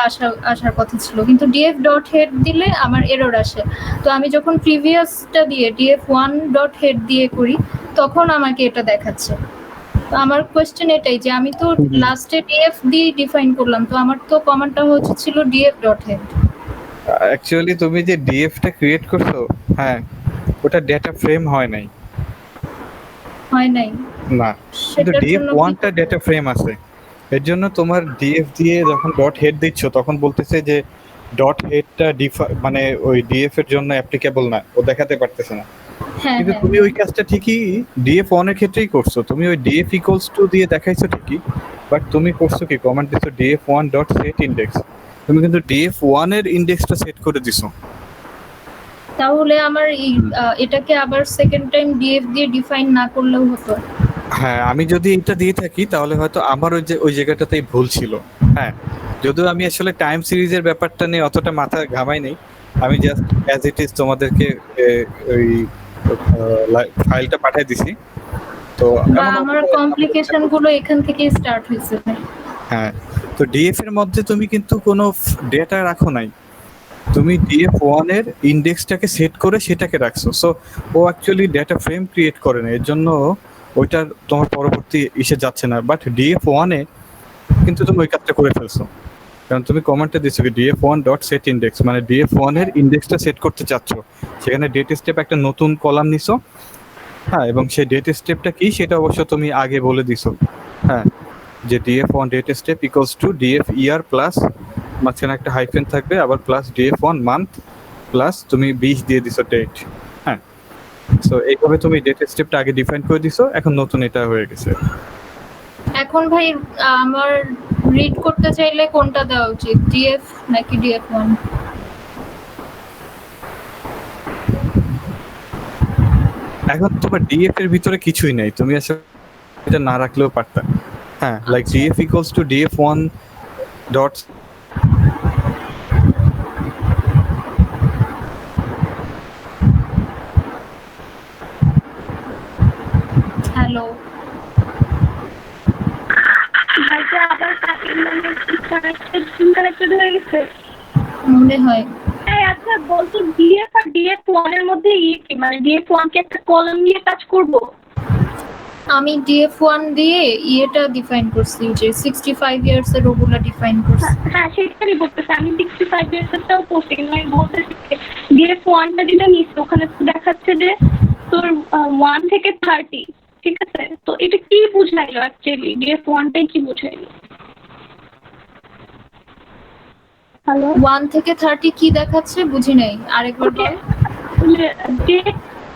আসার কথা ছিল, কিন্তু df.head দিলে আমার এরর আসে। তো আমি যখন প্রিভিয়াসটা দিয়ে df1.head দিয়ে করি তখন আমাকে এটা দেখাচ্ছে। তো আমার কোয়েশ্চেন এটাই যে আমি তো লাস্টে df দিয়ে ডিফাইন করলাম, তো আমার তো কমান্ডটা হচ্ছে ছিল df.head। অ্যাকচুয়ালি তুমি যে ডিএফটা ক্রিয়েট করছো, হ্যাঁ, ওটা ডেটা ফ্রেম হয় নাই। হয় নাই, না, কিন্তু সেটার ডিএফ জন্য ওয়ানটা ডেটা ফ্রেম আছে। এর জন্য তোমার ডিএফ দিয়ে যখন ডট হেড দিচ্ছ তখন বলতেছে যে ডট হেডটা মানে ওই ডিএফ এর জন্য অ্যাপ্লিকেবল না, ও দেখাতে পারতেছে না। হ্যাঁ কিন্তু হ্যাঁ তুমি ওই কাজটা ঠিকই ডিএফ ওয়ান এর ক্ষেত্রেই করছো, তুমি ওই ডিএফ ইকুয়ালস টু দিয়ে দেখাইছো ঠিকই, বাট তুমি করছো কি, কমান্ড দিছো DF one dot set index, তুমি কিন্তু ডিএফ ওয়ান এর ইন্ডেক্সটা সেট করে দিছো। তাহলে আমার এটাকে আবার সেকেন্ড টাইম ডিএফ দিয়ে ডিফাইন না করলেও হতো। হ্যাঁ, আমি যদি এটা দিয়ে থাকি তাহলে হয়তো আমার ওই জায়গাটাতেই ভুল ছিল। হ্যাঁ, যদিও আমি আসলে টাইম সিরিজের ব্যাপারটা নিয়ে অতটা মাথা ঘামাই নেই, আমি জাস্ট অ্যাজ ইট ইজ তোমাদেরকে ওই ফাইলটা পাঠিয়ে দিছি। তো বা আমার কমপ্লিকেশন গুলো এখান থেকেই স্টার্ট হয়েছে। হ্যাঁ, তো ডিএফ এর মধ্যে তুমি কিন্তু কোনো ডেটা রাখো নাই, তুমি ডিএফ ওয়ান এর ইন্ডেক্সটাকে সেট করে সেটাকে রাখছো। সো ও অ্যাকচুয়ালি ডেটা ফ্রেম ক্রিয়েট করে না, এর জন্য ওইটা তোমার পরবর্তী ইসে যাচ্ছে না। বাট ডিএফ ওয়ানে কিন্তু তুমি ওই কাজটা করে ফেলছো, কারণ তুমি কমেন্টে দিচ্ছ কি DF one dot set index, মানে ডিএফ ওয়ান এর ইন্ডেক্সটা সেট করতে চাচ্ছ। সেখানে ডেট স্টেপ একটা নতুন কলাম নিছো। হ্যাঁ, এবং সেই ডেট স্টেপটা কি সেটা অবশ্য তুমি আগে বলে দিছো। হ্যাঁ, যে DF one date step equals to DF year plus মাঝখানে একটা হাইফেন থাকবে, আবার plus DF one month plus তুমি 20 দিয়ে দিছো ডেট। হ্যাঁ, সো এইভাবে তুমি ডেট স্টেপটা আগে ডিফাইন করে দিছো, এখন নতুন এটা হয়ে গেছে। এখন ভাই আমার রিড করতে চাইলে কোনটা দেওয়া উচিত, ডিএফ নাকি ডিএফ1? এখন তোমার ডিএফ এর ভিতরে কিছুই নাই, তুমি আসলে এটা না রাখলেও পারতা। হ্যাঁ, like df equals to df1 dot hello, ভাইটা আবার কানেক্টেড হয়ে গেছে। মনে হয় এই আচ্ছা বলতো, ডিএফ আর ডিএফ1 এর মধ্যে কি, মানে ডিএফ1 কে একটা কলাম নিয়ে কাজ করব? আমি DF1 দিয়ে ইয়েটা ডিফাইন করছি, যে 65 ইয়ার্স এর ওগুলা ডিফাইন করছি। হ্যাঁ সেটাই বলতেছে, আমি 65 ইয়ার্সটাও করছি, কিন্তু আমি বলতেছি ডিএফ1টা যেটা নিচ্ছি ওখানে তো দেখাচ্ছে যে তোর 1 থেকে 30, ঠিক আছে? তো এটা কি বুঝাইলো অ্যাকচুয়ালি, ডিএফ1টাই কি বুঝাইলো? হ্যালো, 1 থেকে 30 কি দেখাচ্ছে বুঝি নাই, আরেকবার বল। যে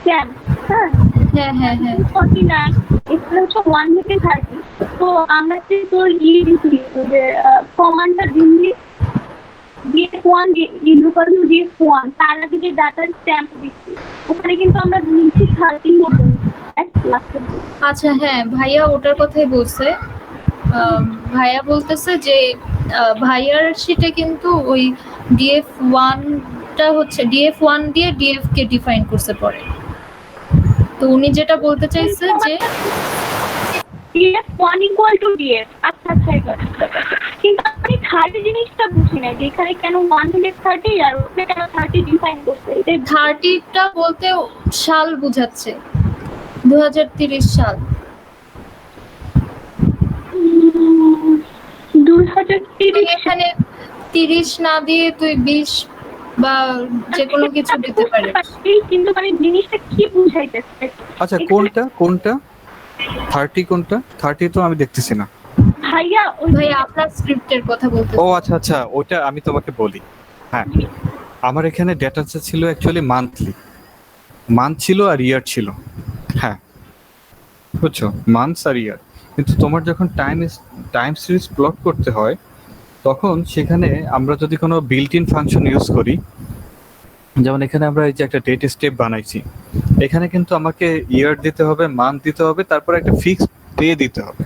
স্যাম, হ্যাঁ হ্যাঁ হ্যাঁ হ্যাঁ 49, এখানে হচ্ছে 1 থেকে 30। তো আমরা যে তোর দিচ্ছি যে কমান্ডটা দিল্লি ডিএফ1 ডিএফ1 তার আগে যে ডাটার স্ট্যাম্প দিচ্ছি ওখানে কিন্তু আমরা নিচ্ছি 30 মতন লাস্টের। আচ্ছা হ্যাঁ, ভাইয়া ওটার কথাই বলছে। ভাইয়া বলতেছে যে ভাইয়ার শিটে কিন্তু ওই DF1টা হচ্ছে DF1 দিয়ে DF কে ডিফাইন করতে পারে। তো উনি যেটা বলতে চাইছে যে ডিএফ1 ইকুয়াল টু ডিএফ, আচ্ছা আচ্ছা কিন্তু আমি 30 জিনিসটা বুঝি না, যে এখানে কেন 1 থেকে 30 আর ওখানে কেন 30 ডিফাইন করছে। এটাই 30টা বলতে সাল বুঝাচ্ছে, 2030 সাল। 2030 এখানে 30 না দিয়ে তুই 20 বা যে কোনো কিছু দিতে পারিস। কিন্তু মানে জিনিসটা কি বুঝাইতেছে? আচ্ছা কোনটা 30 কোনটা? 30 তো আমি দেখতেছি না। ভাইয়া ওই ভাইয়া আপনার স্ক্রিপ্টের কথা বলতে। ও আচ্ছা, ওটা আমি তোমাকে বলি। হ্যাঁ, আমার এখানে ডেটা ছিল অ্যাকচুয়ালি মান্থ ছিল আর ইয়ার ছিল। হ্যাঁ, বুঝছো, মান্থস আর ইয়ার। কিন্তু তোমার যখন টাইম সিরিজ প্লট করতে হয় তখন সেখানে আমরা যদি কোনো বিল্ট ইন ফাংশন ইউজ করি, যেমন এখানে আমরা এই যে একটা ডেট স্টেপ বানাইছি, এখানে কিন্তু আমাকে ইয়ার দিতে হবে, মান্থ দিতে হবে, তারপর একটা ফিক্সড ডে দিতে হবে।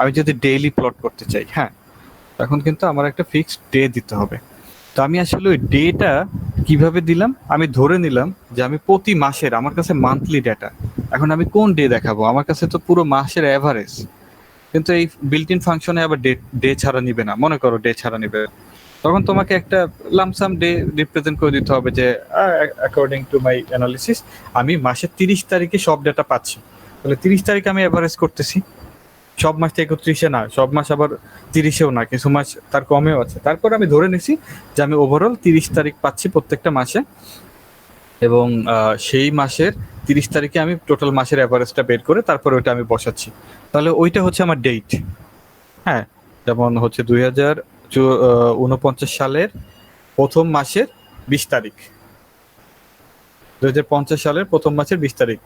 আমি যদি ডেইলি প্লট করতে চাই, হ্যাঁ, তখন কিন্তু আমার একটা ফিক্সড ডে দিতে হবে। তো আমি আসলে ওই ডেটা কিভাবে দিলাম, আমি ধরে নিলাম যে আমি প্রতি মাসের, আমার কাছে মান্থলি ডেটা, এখন আমি কোন ডে দেখাবো, আমার কাছে তো পুরো মাসের অ্যাভারেজ। কিন্তু এই বিল্ট ইন ফাংশনে আবার ডে ছাড়া নিবে না, মনে করো ডে ছাড়া নিবে, তখন তোমাকে একটা লামসাম ডে রিপ্রেজেন্ট করে দিতে হবে যে অ্যাকর্ডিং টু মাই অ্যানালিসিস আমি মাসের 30 তারিখে সব ডেটা পাচ্ছি, তাহলে 30 তারিখে আমি অ্যাভারেজ করতেছি। সব মাস 31-এ না, সব মাস আবার 30-এও না, কিছু মাস তার কমেও আছে। তারপর আমি ধরে নিছি যে আমি ওভারঅল 30 তারিখ পাচ্ছি প্রত্যেকটা মাসে, এবং সেই মাসের 30 তারিখে আমি টোটাল মাসের অ্যাভারেজটা বের করে তারপর ওইটা আমি বসাচ্ছি। তাহলে ওইটা হচ্ছে আমার ডেট। হ্যাঁ, যেমন হচ্ছে 2049 সালের প্রথম মাসের 20 তারিখ, 2050 সালের প্রথম মাসের 20 তারিখ,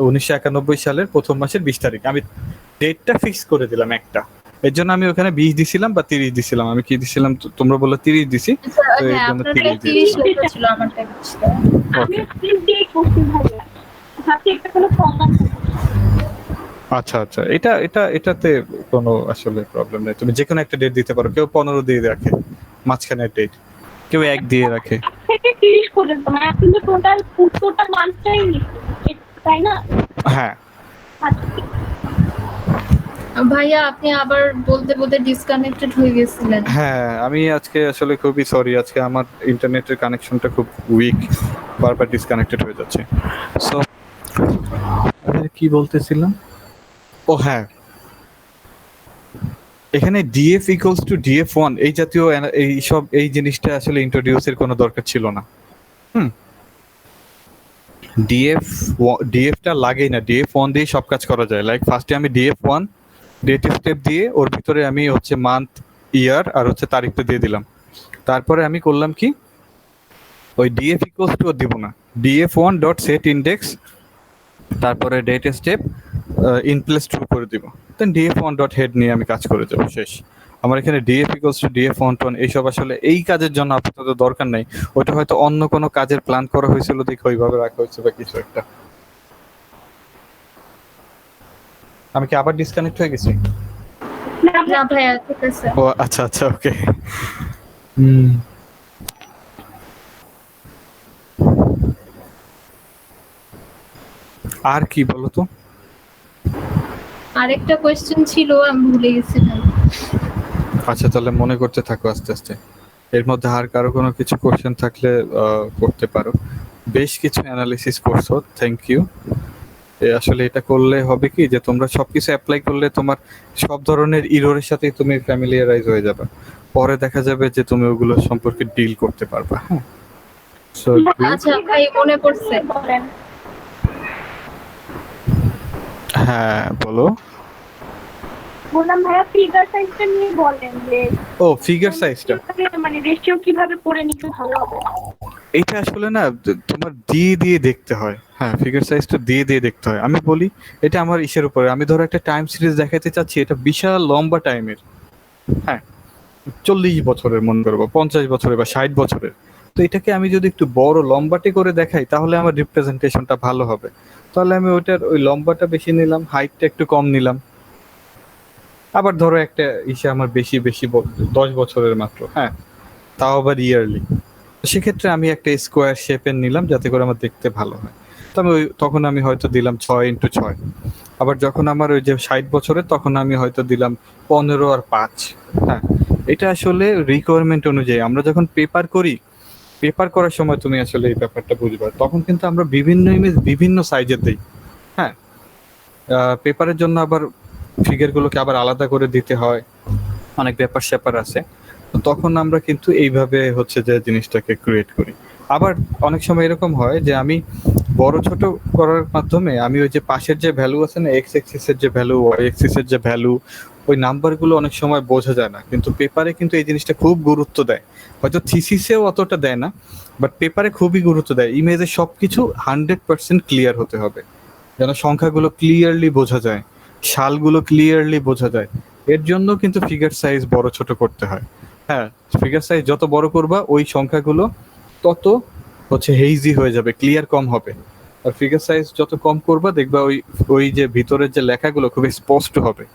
1991 সালের প্রথম মাসের 20 তারিখ, আমি ডেটটা ফিক্স করে দিলাম একটা। এর জন্য আমি ওখানে 20 দিছিলাম বা 30 দিছিলাম, আমি কি দিছিলাম তোমরা বললে 30 দিছি, তো এর জন্য 30 দিয়েছি। 30 লেখা ছিল আমার টেক্সটে। আমি স্ক্রিপ্ট দিয়ে করছি ভাইয়া, ভাবছি একটা কোনো কমন। আচ্ছা, এটাতে কোনো আসলে প্রবলেম নেই, তুমি যে কোনো একটা ডেট দিতে পারো। কেউ 15 দিয়ে রাখে মাঝখানের ডেট, কেউ 1 দিয়ে রাখে। থেকে 30 পর্যন্ত, মানে কিন্তু টোটাল মান্থটাই নিচ্ছি, তাই না? হ্যাঁ, আচ্ছা ভাইয়া আপনি আবার বলতে বলতে ডিসকানেক্টেড হয়ে গেছিলেন। হ্যাঁ, আমি আজকে আসলে খুবই সরি, আজকে আমার ইন্টারনেটের কানেকশনটা খুব উইক, বারবার ডিসকানেক্টেড হয়ে যাচ্ছে। সো কি বলতেছিলাম, ও হ্যাঁ, এখানে ডিএফ ইকুয়ালস টু ডিএফ1 এই জাতীয় এই জিনিসটা আসলে ইন্ট্রোডিউসের কোনো দরকার ছিল না। ডিএফটা লাগেই না, ডিএফ1 দিয়ে সব কাজ করা যায়। লাইক ফার্স্টে আমি ডিএফ1 ডেট স্টেপ দিয়ে ওর ভিতরে আমি হচ্ছে মান্থ, ইয়ার আর হচ্ছে তারিখটা দিয়ে দিলাম। তারপরে আমি করলাম কি, ওই ডিএফ ইকুয়ালস টু দিব না, ডিএফ1 ডট সেট ইন্ডেক্স, তারপরে date step in place true করে দিব, দেন ডিএফ1 ডট হেড নিয়ে আমি কাজ করে যাবো, শেষ। আমার এখানে ডিএফ ইকুয়ালস টু ডিএফ1 এইসব আসলে এই কাজের জন্য আপাতত দরকার নেই। ওইটা হয়তো অন্য কোনো কাজের প্ল্যান করা হয়েছিল দেখে ওইভাবে রাখা হয়েছে বা কিছু একটা। আমি কি আবার ডিসকানেক্ট হয়ে গেছি? না ভাইয়া ঠিক আছে। ও আচ্ছা আচ্ছা, ওকে। হুম। আর কি বলো তো? আরেকটা কোয়েশ্চেন ছিল, আমি ভুলে গেছি ভাই। আচ্ছা, তাহলে মনে করতে থাকো আস্তে আস্তে। এর মধ্যে আর কারো কোনো কিছু কোশ্চেন থাকলে করতে পারো। বেশ কিছু অ্যানালিসিস করছো, থ্যাংক ইউ। আসলে এটা করলে হবে কি যে তোমরা সবকিছু অ্যাপ্লাই করলে তোমার সব ধরনের ইরোরের সাথে তুমি ফ্যামিলিয়ারাইজ হয়ে যাবে। পরে দেখা যাবে যে তুমি ওগুলো সম্পর্কে ডিল করতে পারবা। হ্যাঁ, সো আচ্ছা ভাই মনে পড়ছে, বলেন। হ্যাঁ বলো। বললাম ভাইয়া ফিগার সাইজটা নিয়ে বলেন যে ও ফিগার সাইজটা, মানে রেশিও কিভাবে করে নিতে ভালো হবে। এটা আসলে না তোমার দিয়ে দিয়ে দেখতে হয়। হ্যাঁ, ফিগার সাইজটা দিয়ে দিয়ে দেখতে হয়। আমি বলি এটা আমার ইসের উপরে, আমি ধরো একটা টাইম সিরিজ দেখাতে চাচ্ছি, এটা বিশাল লম্বা টাইমের। হ্যাঁ, 40 বছরের মনে করবো, 50 বছরের বা 60 বছরের। তো এটাকে আমি যদি একটু বড় লম্বাটে করে দেখাই তাহলে আমার রিপ্রেজেন্টেশনটা ভালো হবে। তাহলে আমি ওইটার ওই লম্বাটা বেশি নিলাম, হাইটটা একটু কম নিলাম। আবার ধরো একটা ইসে আমার বেশি বেশি 10 বছরের মাত্র, হ্যাঁ, তাও আবার ইয়ারলি। সেক্ষেত্রে আমি একটা স্কোয়ার শেপের নিলাম যাতে করে আমার দেখতে ভালো হয়। তো আমি তখন আমি হয়তো দিলাম 6x6। আবার যখন আমার ওই যে 60 বছরের তখন আমি হয়তো দিলাম 15 আর 5। হ্যাঁ, এটা আসলে রিকোয়ারমেন্ট অনুযায়ী আমরা যখন পেপার করি, পেপার করার সময় তুমি আসলে এই ব্যাপারটা বুঝবে। তখন কিন্তু আমরা বিভিন্ন ইমেজ বিভিন্ন সাইজের দিই। হ্যাঁ, পেপারের জন্য আবার ফিগারগুলোকে আবার আলাদা করে দিতে হয়, অনেক ব্যাপার স্যাপার আছে। তো তখন আমরা কিন্তু এইভাবে হচ্ছে যে জিনিসটাকে ক্রিয়েট করি। আবার অনেক সময় এরকম হয় যে আমি বড় ছোট করার মাধ্যমে আমি ওই যে পাশের যে ভ্যালু আছে না, এক্স এক্সিসের যে ভ্যালু, ওয়াই এক্সিসের যে ভ্যালু, ওই নাম্বারগুলো অনেক সময় বোঝা যায় না। কিন্তু পেপারে কিন্তু এই জিনিসটা খুব গুরুত্ব দেয়। হয়তো থিসিসেও অতটা দেয় না, বাট পেপারে খুবই গুরুত্ব দেয়। ইমেজে সবকিছু 100% ক্লিয়ার হতে হবে, যেন সংখ্যাগুলো ক্লিয়ারলি বোঝা যায়, সালগুলো ক্লিয়ারলি বোঝা যায়। এর জন্য কিন্তু ফিগার সাইজ বড় ছোট করতে হয়। হ্যাঁ, ফিগার সাইজ যত বড় করবা ওই সংখ্যাগুলো তত হচ্ছে হেইজি হয়ে যাবে, ক্লিয়ার কম হবে। আর ফিগার সাইজ যত কম করবা দেখবা ওই ওই যে ভিতরের যে লেখাগুলো খুব স্পষ্ট হবে।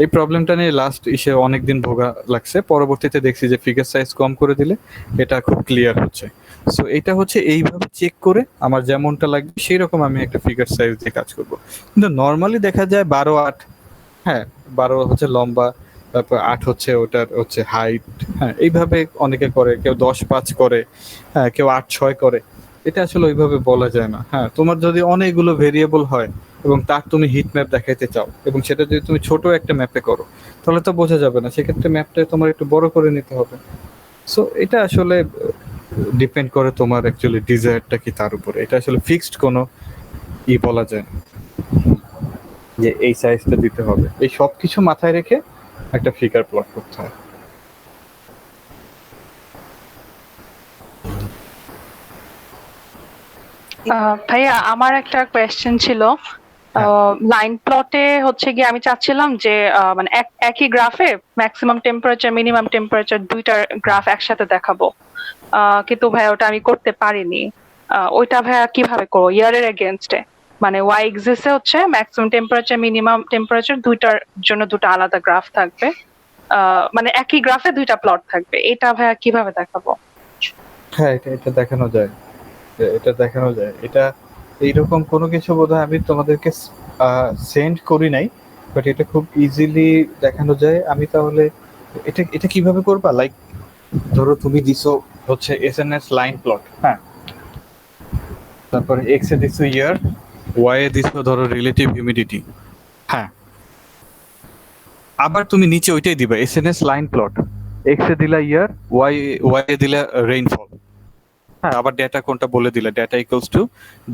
এই প্রবলেমটা নিয়ে লাস্ট ইসে অনেকদিন ভোগা লাগছে, পরবর্তীতে দেখছি যে ফিগার সাইজ কম করে দিলে এটা খুব ক্লিয়ার হচ্ছে। সো এটা হচ্ছে এইভাবে চেক করে আমার যেমনটা লাগবে সেই রকম আমি একটা ফিগার সাইজ দিয়ে কাজ করব। কিন্তু নর্মালি দেখা যায় 12/8। হ্যাঁ, 12 হচ্ছে লম্বা, তারপর 8 হচ্ছে ওটার হচ্ছে হাইট। হ্যাঁ, এইভাবে অনেকে করে, কেউ 10/5 করে, হ্যাঁ, কেউ 8/6 করে। এটা আসলে ওইভাবে বলা যায় না। হ্যাঁ, তোমার যদি অনেকগুলো ভেরিয়েবল হয় এবং তার তুমি হিট ম্যাপ দেখাইতে চাও এবং সেটা যদি তুমি ছোট একটা ম্যাপে করো তাহলে তো বোঝা যাবে না, সেক্ষেত্রে ম্যাপটা তোমার একটু বড় করে নিতে হবে। সো এটা আসলে ডিপেন্ড করে তোমার অ্যাকচুয়ালি ডিজায়ারটা কি তার উপরে। এটা আসলে ফিক্সড কোনো বলা যায় না যে এই সাইজটা দিতে হবে। এই সব কিছু মাথায় রেখে একটা ফিগার প্লট করতে হয়। ভাইয়া আমার একটা কোয়েশ্চেন ছিল। লাইন প্লটে হচ্ছে গিয়ে আমি চাচ্ছিলাম যে মানে একই গ্রাফে ম্যাক্সিমাম টেম্পারেচার মিনিমাম টেম্পারেচার দুইটার গ্রাফ একসাথে দেখাবো, কিন্তু ভাইয়া ওটা আমি করতে পারিনি। ওইটা ভাইয়া কিভাবে করবো ইয়ারের এগেনস্টে? মানে ওয়াই এক্সিসে হচ্ছে ম্যাক্সিমাম টেম্পারেচার মিনিমাম টেম্পারেচার দুইটার জন্য দুটো আলাদা গ্রাফ থাকবে, মানে একই গ্রাফে দুইটা প্লট থাকবে। এটা ভাইয়া কিভাবে দেখাবো? হ্যাঁ, এটা দেখানো যায়, এটা দেখানো যায়। এটা এইরকম কোনো কিছু বোধহয় আমি তোমাদেরকে সেন্ড করি নাই, বাট এটা খুব ইজিলি দেখানো যায়। আমি তাহলে এটা এটা কিভাবে করবা, লাইক ধরো তুমি দিছো হচ্ছে এসএনএস লাইন প্লট, হ্যাঁ, তারপরে এক্স এ দিছো ইয়ার, ওয়াই এ দিছো ধরো রিলেটিভ হিউমিডিটি। হ্যাঁ, আবার তুমি নিচে ওইটাই দিবা এসএনএস লাইন প্লট, এক্স এ দিলা ইয়ার, ওয়াই এ দিলা রেইনফল। হ্যাঁ, আবার ডেটা কোনটা বলে দিলে, data equals to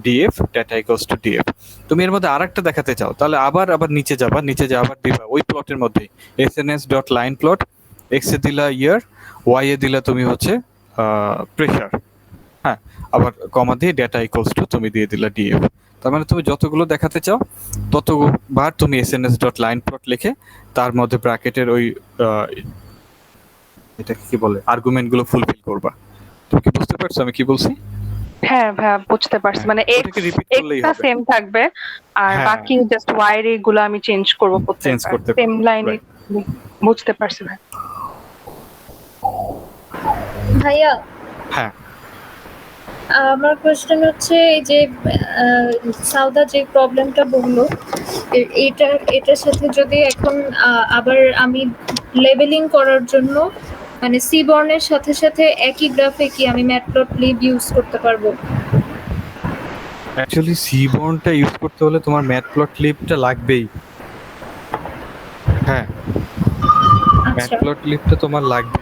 DF, data equals to DF. তুমি এর মধ্যে আরেকটা দেখাতে চাও তাহলে আবার নিচে যাবা, নিচে যে আবার দিবা ওই প্লটের মধ্যে SNS dot line plot, X এ দিলা ইয়ার, ওয়াই এ দিলা তুমি হচ্ছে প্রেশার। হ্যাঁ, আবার কমা দিয়ে ডেটা ইকুয়ালস টু তুমি দিয়ে দিলা ডিএফ। তার মানে তুমি যতগুলো দেখাতে চাও ততবার তুমি এসএনএস ডট লাইন প্লট লিখে তার মধ্যে ব্র্যাকেটের ওই এটাকে কি বলে আর্গুমেন্ট গুলো ফুলফিল করবা। তুমি কি বুঝতে পারছো আমি কি বলছি? হ্যাঁ ভাইয়া বুঝতে পারছি, মানে ওটাকে repeat করলেই এক্সটা হবে। সেম থাকবে আর হ্যাঁ। বাকি জাস্ট ওয়াই এর গুলো আমি চেঞ্জ করব চেঞ্জ করতে সেম লাইনে। বুঝতে পারছি ভাই। ভাইয়া, হ্যাঁ আমার কোয়েশ্চেন হচ্ছে এই যে সাউদা যে প্রবলেমটা বললো, এটার সাথে যদি এখন আবার আমি লেবেলিং করার জন্য মানে সি বর্ণের সাথে সাথে একই গ্রাফে কি আমি ম্যাটপ্লটলিব ইউজ করতে পারবো? অ্যাকচুয়ালি সিবর্নটা ইউজ করতে হলে তোমার ম্যাটপ্লটলিবটা লাগবেই। হ্যাঁ আচ্ছা ম্যাটপ্লটলিবটা তোমার লাগবে,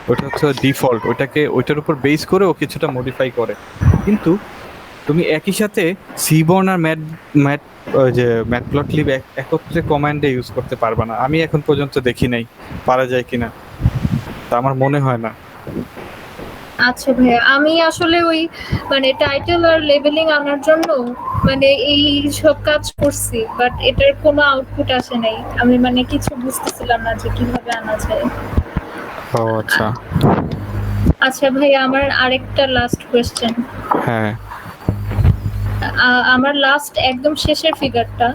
ওটা হচ্ছে ডিফল্ট, ওইটার উপর বেস করে ও কিছুটা মডিফাই করে। কিন্তু তুমি একই সাথে সিবর্ন আর ম্যাট ম্যাট ওই যে ম্যাটপ্লটলিব একত্রে কমান্ডে ইউজ করতে পারবে না, আমি এখন পর্যন্ত দেখি নাই পারা যায় কিনা, তা আমার মনে হয় না। আচ্ছা ভাইয়া, আমি আসলে ওই মানে টাইটেল আর লেবেলিং আনার জন্য মানে এই সব কাজ করছি, বাট এটার কোনো আউটপুট আসে নাই। আমি মানে কিছু বুঝতেছিলাম না যে কিভাবে আনা যায়। ও আচ্ছা। আচ্ছা ভাইয়া, আমার আরেকটা লাস্ট কোয়েশ্চেন। হ্যাঁ আমার লাস্ট একদম শেষের ফিগারটা,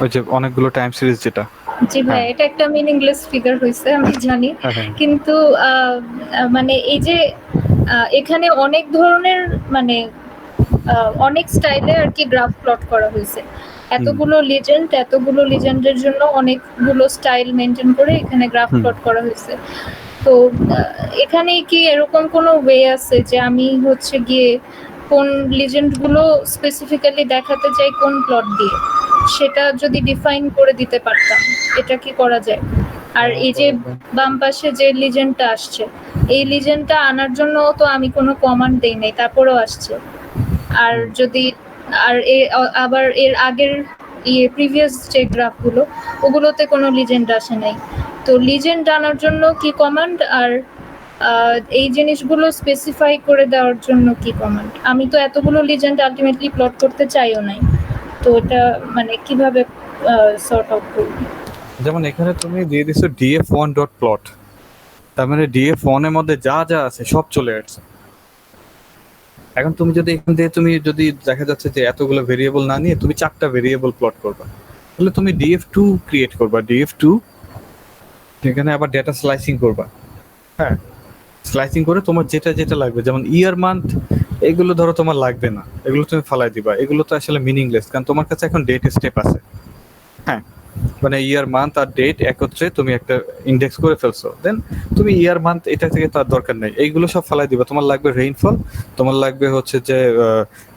ওই যে অনেকগুলো টাইম সিরিজ যেটা। জি ভাই, এটা একটা মিনিংলেস ফিগার হয়েছে আমি জানি, হ্যাঁ। কিন্তু মানে এই যে এখানে অনেক ধরনের মানে অনেক স্টাইলে আর কি গ্রাফ প্লট করা হয়েছে। এতগুলো লিজেন্ডের জন্য অনেকগুলো স্টাইল মেনটেন করে এখানে গ্রাফ প্লট করা হয়েছে। তো এখানে কি এরকম কোনো ওয়ে আছে যে আমি হচ্ছে গিয়ে কোন লিজেন্ড গুলো স্পেসিফিক্যালি দেখাতে চাই কোন প্লট দিয়ে, সেটা যদি ডিফাইন করে দিতে পারতাম, এটা কি করা যায়? আর এই যে বাম পাশে যে লিজেন্ডটা আসছে, এই লিজেন্ডটা আনার জন্য তো আমি কোনো কমান্ড দেই নাই, তারপরেও আসছে। আর যদি আবার এর আগের প্রিভিয়াস যে গ্রাফগুলো, ওগুলোতে কোনো লিজেন্ড আসে নাই। তো লিজেন্ড আনার জন্য কি কমান্ড, আর এই জিনিসগুলো স্পেসিফাই করে দেওয়ার জন্য কি কমান্ড? আমি তো এতগুলো লিজেন্ড আলটিমেটলি প্লট করতে চাইও নাই, তো এটা মানে কিভাবে সর্ট আউট করব? যেমন এখানে তুমি দিয়ে দিছো df1.plot, তার মানে df1 এর মধ্যে যা যা আছে সব চলে আসছে। এখন তুমি যদি এখান থেকে তুমি যদি দেখা যাচ্ছে যে এতগুলো ভেরিয়েবল না নিয়ে তুমি 4টা ভেরিয়েবল প্লট করবা, তাহলে তুমি df2 ক্রিয়েট করবা, df2 এখানে আবার ডেটা স্লাইসিং করবা। হ্যাঁ স্লাইসিং করে তোমার যেটা যেটা লাগবে, যেমন ইয়ার মান্থ এগুলো ধরো তোমার লাগবে না, এগুলো তুমি ফালাই দিবা, এগুলো তো আসলে মিনিংলেস, কারণ তোমার কাছে এখন ডেট স্টেপ আছে। হ্যাঁ মানে ইয়ার মান্থ আর ডেট একত্রে তুমি একটা ইন্ডেক্স করে ফেলছো, দেন তুমি ইয়ার মান্থ এটা থেকে তার দরকার নেই, এইগুলো সব ফালাই দিবা। তোমার লাগবে রেইনফল, তোমার লাগবে হচ্ছে যে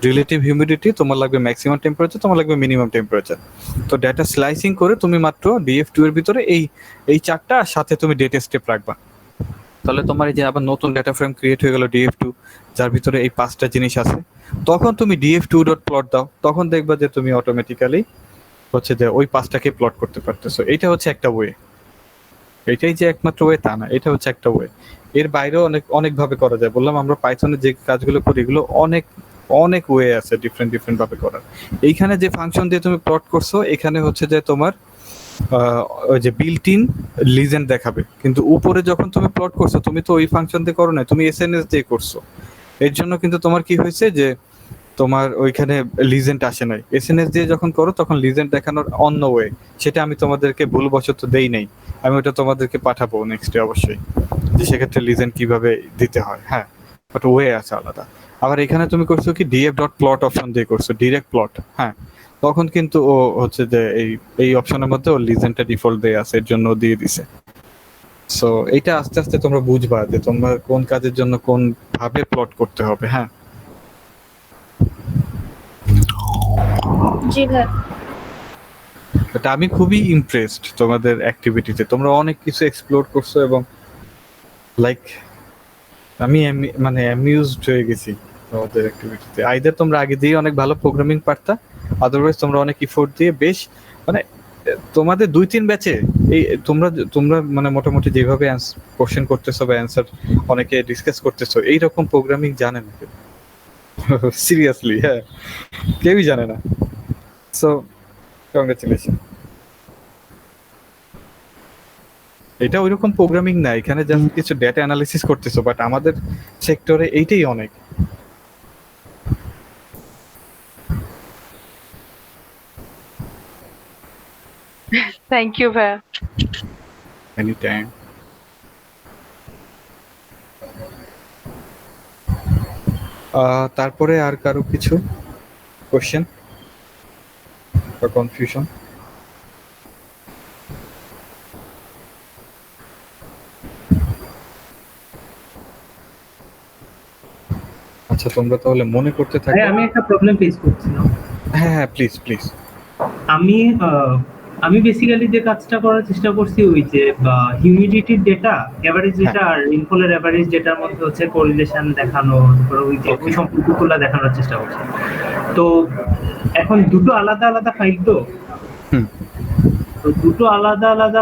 রিলেটিভ হিউমিডিটি, তোমার লাগবে ম্যাক্সিমাম টেম্পারেচার, তোমার লাগবে মিনিমাম টেম্পারেচার। তো ডেটা স্লাইসিং করে তুমি মাত্র df2 এর ভিতরে এই 4টা সাথে তুমি ডেট স্টেপ রাখবা, তাহলে তোমার এই যে আবার নতুন ডেটা ফ্রেম ক্রিয়েট হয়ে গেল df2, যার ভিতরে এই 5টা জিনিস আছে। তখন তুমি df2.plot দাও, তখন দেখবা যে তুমি অটোমেটিক্যালি হচ্ছে যে ওই 5টাকে প্লট করতে পারতেছো। এটা হচ্ছে একটা ওয়ে, এটাই যে একমাত্র ওয়ে তা না, এটা হচ্ছে একটা ওয়ে। এর বাইরেও অনেক ভাবে করা যায়। বললাম আমরা পাইথনে যে কাজগুলো করি এগুলো অনেক ওয়ে আছে ডিফারেন্ট ভাবে করার। এইখানে যে ফাংশন দিয়ে তুমি প্লট করছো, এখানে হচ্ছে যে তোমার ওই যে বিল্ট ইন লিজেন্ড দেখাবে, কিন্তু উপরে যখন তুমি প্লট করছো তুমি তো ওই ফাংশন দিয়ে করো না, তুমি এসএনএস দিয়ে করছো। এর জন্য কিন্তু তোমার কি হয়েছে যে তোমার ওইখানে লিজেন্ড আসে নাই। এসএনএস দিয়ে যখন করো তখন লিজেন্ড দেখানোর অন্য ওয়ে, সেটা আমি তোমাদেরকে ভুলবশত দেই নাই, আমি ওটা তোমাদেরকে পাঠাবো নেক্সটে অবশ্যই, যে সেক্ষেত্রে লিজেন্ড কিভাবে দিতে হয়। হ্যাঁ বাট ওয়ে আছে আলাদা। আবার এখানে তুমি করছো কি df.plot অপশন দিয়ে করছো ডিরেক্ট প্লট। হ্যাঁ তখন কিন্তু ও হচ্ছে যে এই অপশনের মধ্যে ও লিজেন্ডটা ডিফল্ট দিয়ে আছে, এর জন্য দিয়ে দিছে। সো এইটা আস্তে আস্তে তোমরা বুঝবা যে তোমরা কোন কাজের জন্য কোন ভাবে প্লট করতে হবে। হ্যাঁ জি ভাই। বাট আমি খুবই ইমপ্রেসড তোমাদের অ্যাক্টিভিটিতে, তোমরা অনেক কিছু এক্সপ্লোর করছো এবং লাইক আমি মানে অ্যামিউজড হয়ে গেছি তোমাদের অ্যাক্টিভিটিতে। আইদার তোমরা আগে দিয়ে অনেক ভালো প্রোগ্রামিং পারতা, আদারওয়াইজ তোমরা অনেক এফোর্ট দিয়ে বেশ মানে তোমাদের 2-3 ব্যাচে এই তোমরা মানে মোটামুটি যেভাবে কোশ্চেন করতেছো বা অ্যান্সার অনেকে ডিসকাস করতেছো, এইরকম প্রোগ্রামিং জানে না কেউ। সিরিয়াসলি হ্যাঁ কেউই জানে না। So congratulation. এটা ওইরকম প্রোগ্রামিং না, এখানে জাস্ট কিছু ডেটা অ্যানালিসিস করতেছো, বাট আমাদের সেক্টরে এইটাই অনেক। থ্যাংক ইউ ভাইয়া। Any time. তারপরে আর কারো কিছু কোশ্চেন বা কনফিউশন? আচ্ছা, তোমরা তাহলে মনে করতে থাকো। আমি একটা প্রবলেম ফেস করছিলাম। হ্যাঁ, প্লিজ প্লিজ। আমি বেসিক্যালি যে কাজটা করার চেষ্টা করছি ওই যে হিউমিডিটির ডেটা এভারেজ ডেটা আর রেইনফলের এভারেজ ডেটার মধ্যে হচ্ছে কোরিলেশন দেখানো, তারপরে ওই যে ওই সম্পর্কগুলো দেখানোর চেষ্টা করছি। তো এখন দুটো আলাদা আলাদা ফাইল, তো দুটো আলাদা আলাদা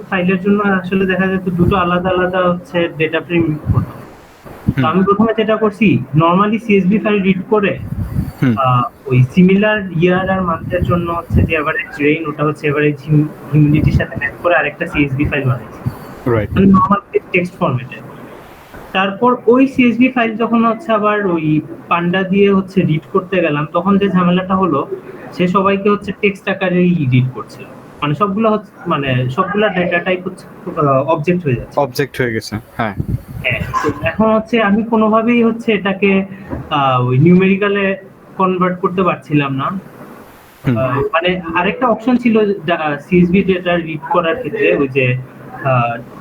ফাইলের জন্য আসলে দেখা যায় তো দুটো আলাদা আলাদা হচ্ছে ডেটা ফ্রেম হতো। তো আমি প্রথমে যেটা করছি, নরমালি সিএসভি ফাইল রিড করে ওই সিমিলার ইয়ার আর মান্থের জন্য হচ্ছে যে এভারেজ রেইন, ওটা হচ্ছে এভারেজ হিউমিডিটির সাথে ম্যাচ করে আরেকটা সিএসভি ফাইল বানাইছি, রাইট, মানে নরমাল টেক্সট ফরম্যাটে। তারপর ওই সিএসভি ফাইল যখন হচ্ছে আবার ওই পান্ডা দিয়ে হচ্ছে রিড করতে গেলাম, তখন যে ঝামেলাটা হলো, সে সবাইকে হচ্ছে টেক্সট আকারেই রিড করছিল, মানে সবগুলা ডেটা টাইপ হচ্ছে অবজেক্ট হয়ে যাচ্ছে, অবজেক্ট হয়ে গেছে। হ্যাঁ, তো এখন হচ্ছে আমি কোনোভাবেই হচ্ছে এটাকে ওই নিউমেরিক্যালে কনভার্ট করতে পারছিলাম না। মানে আরেকটা অপশন ছিল সিএসভি ডেটা রিড করার ক্ষেত্রে, ওই যে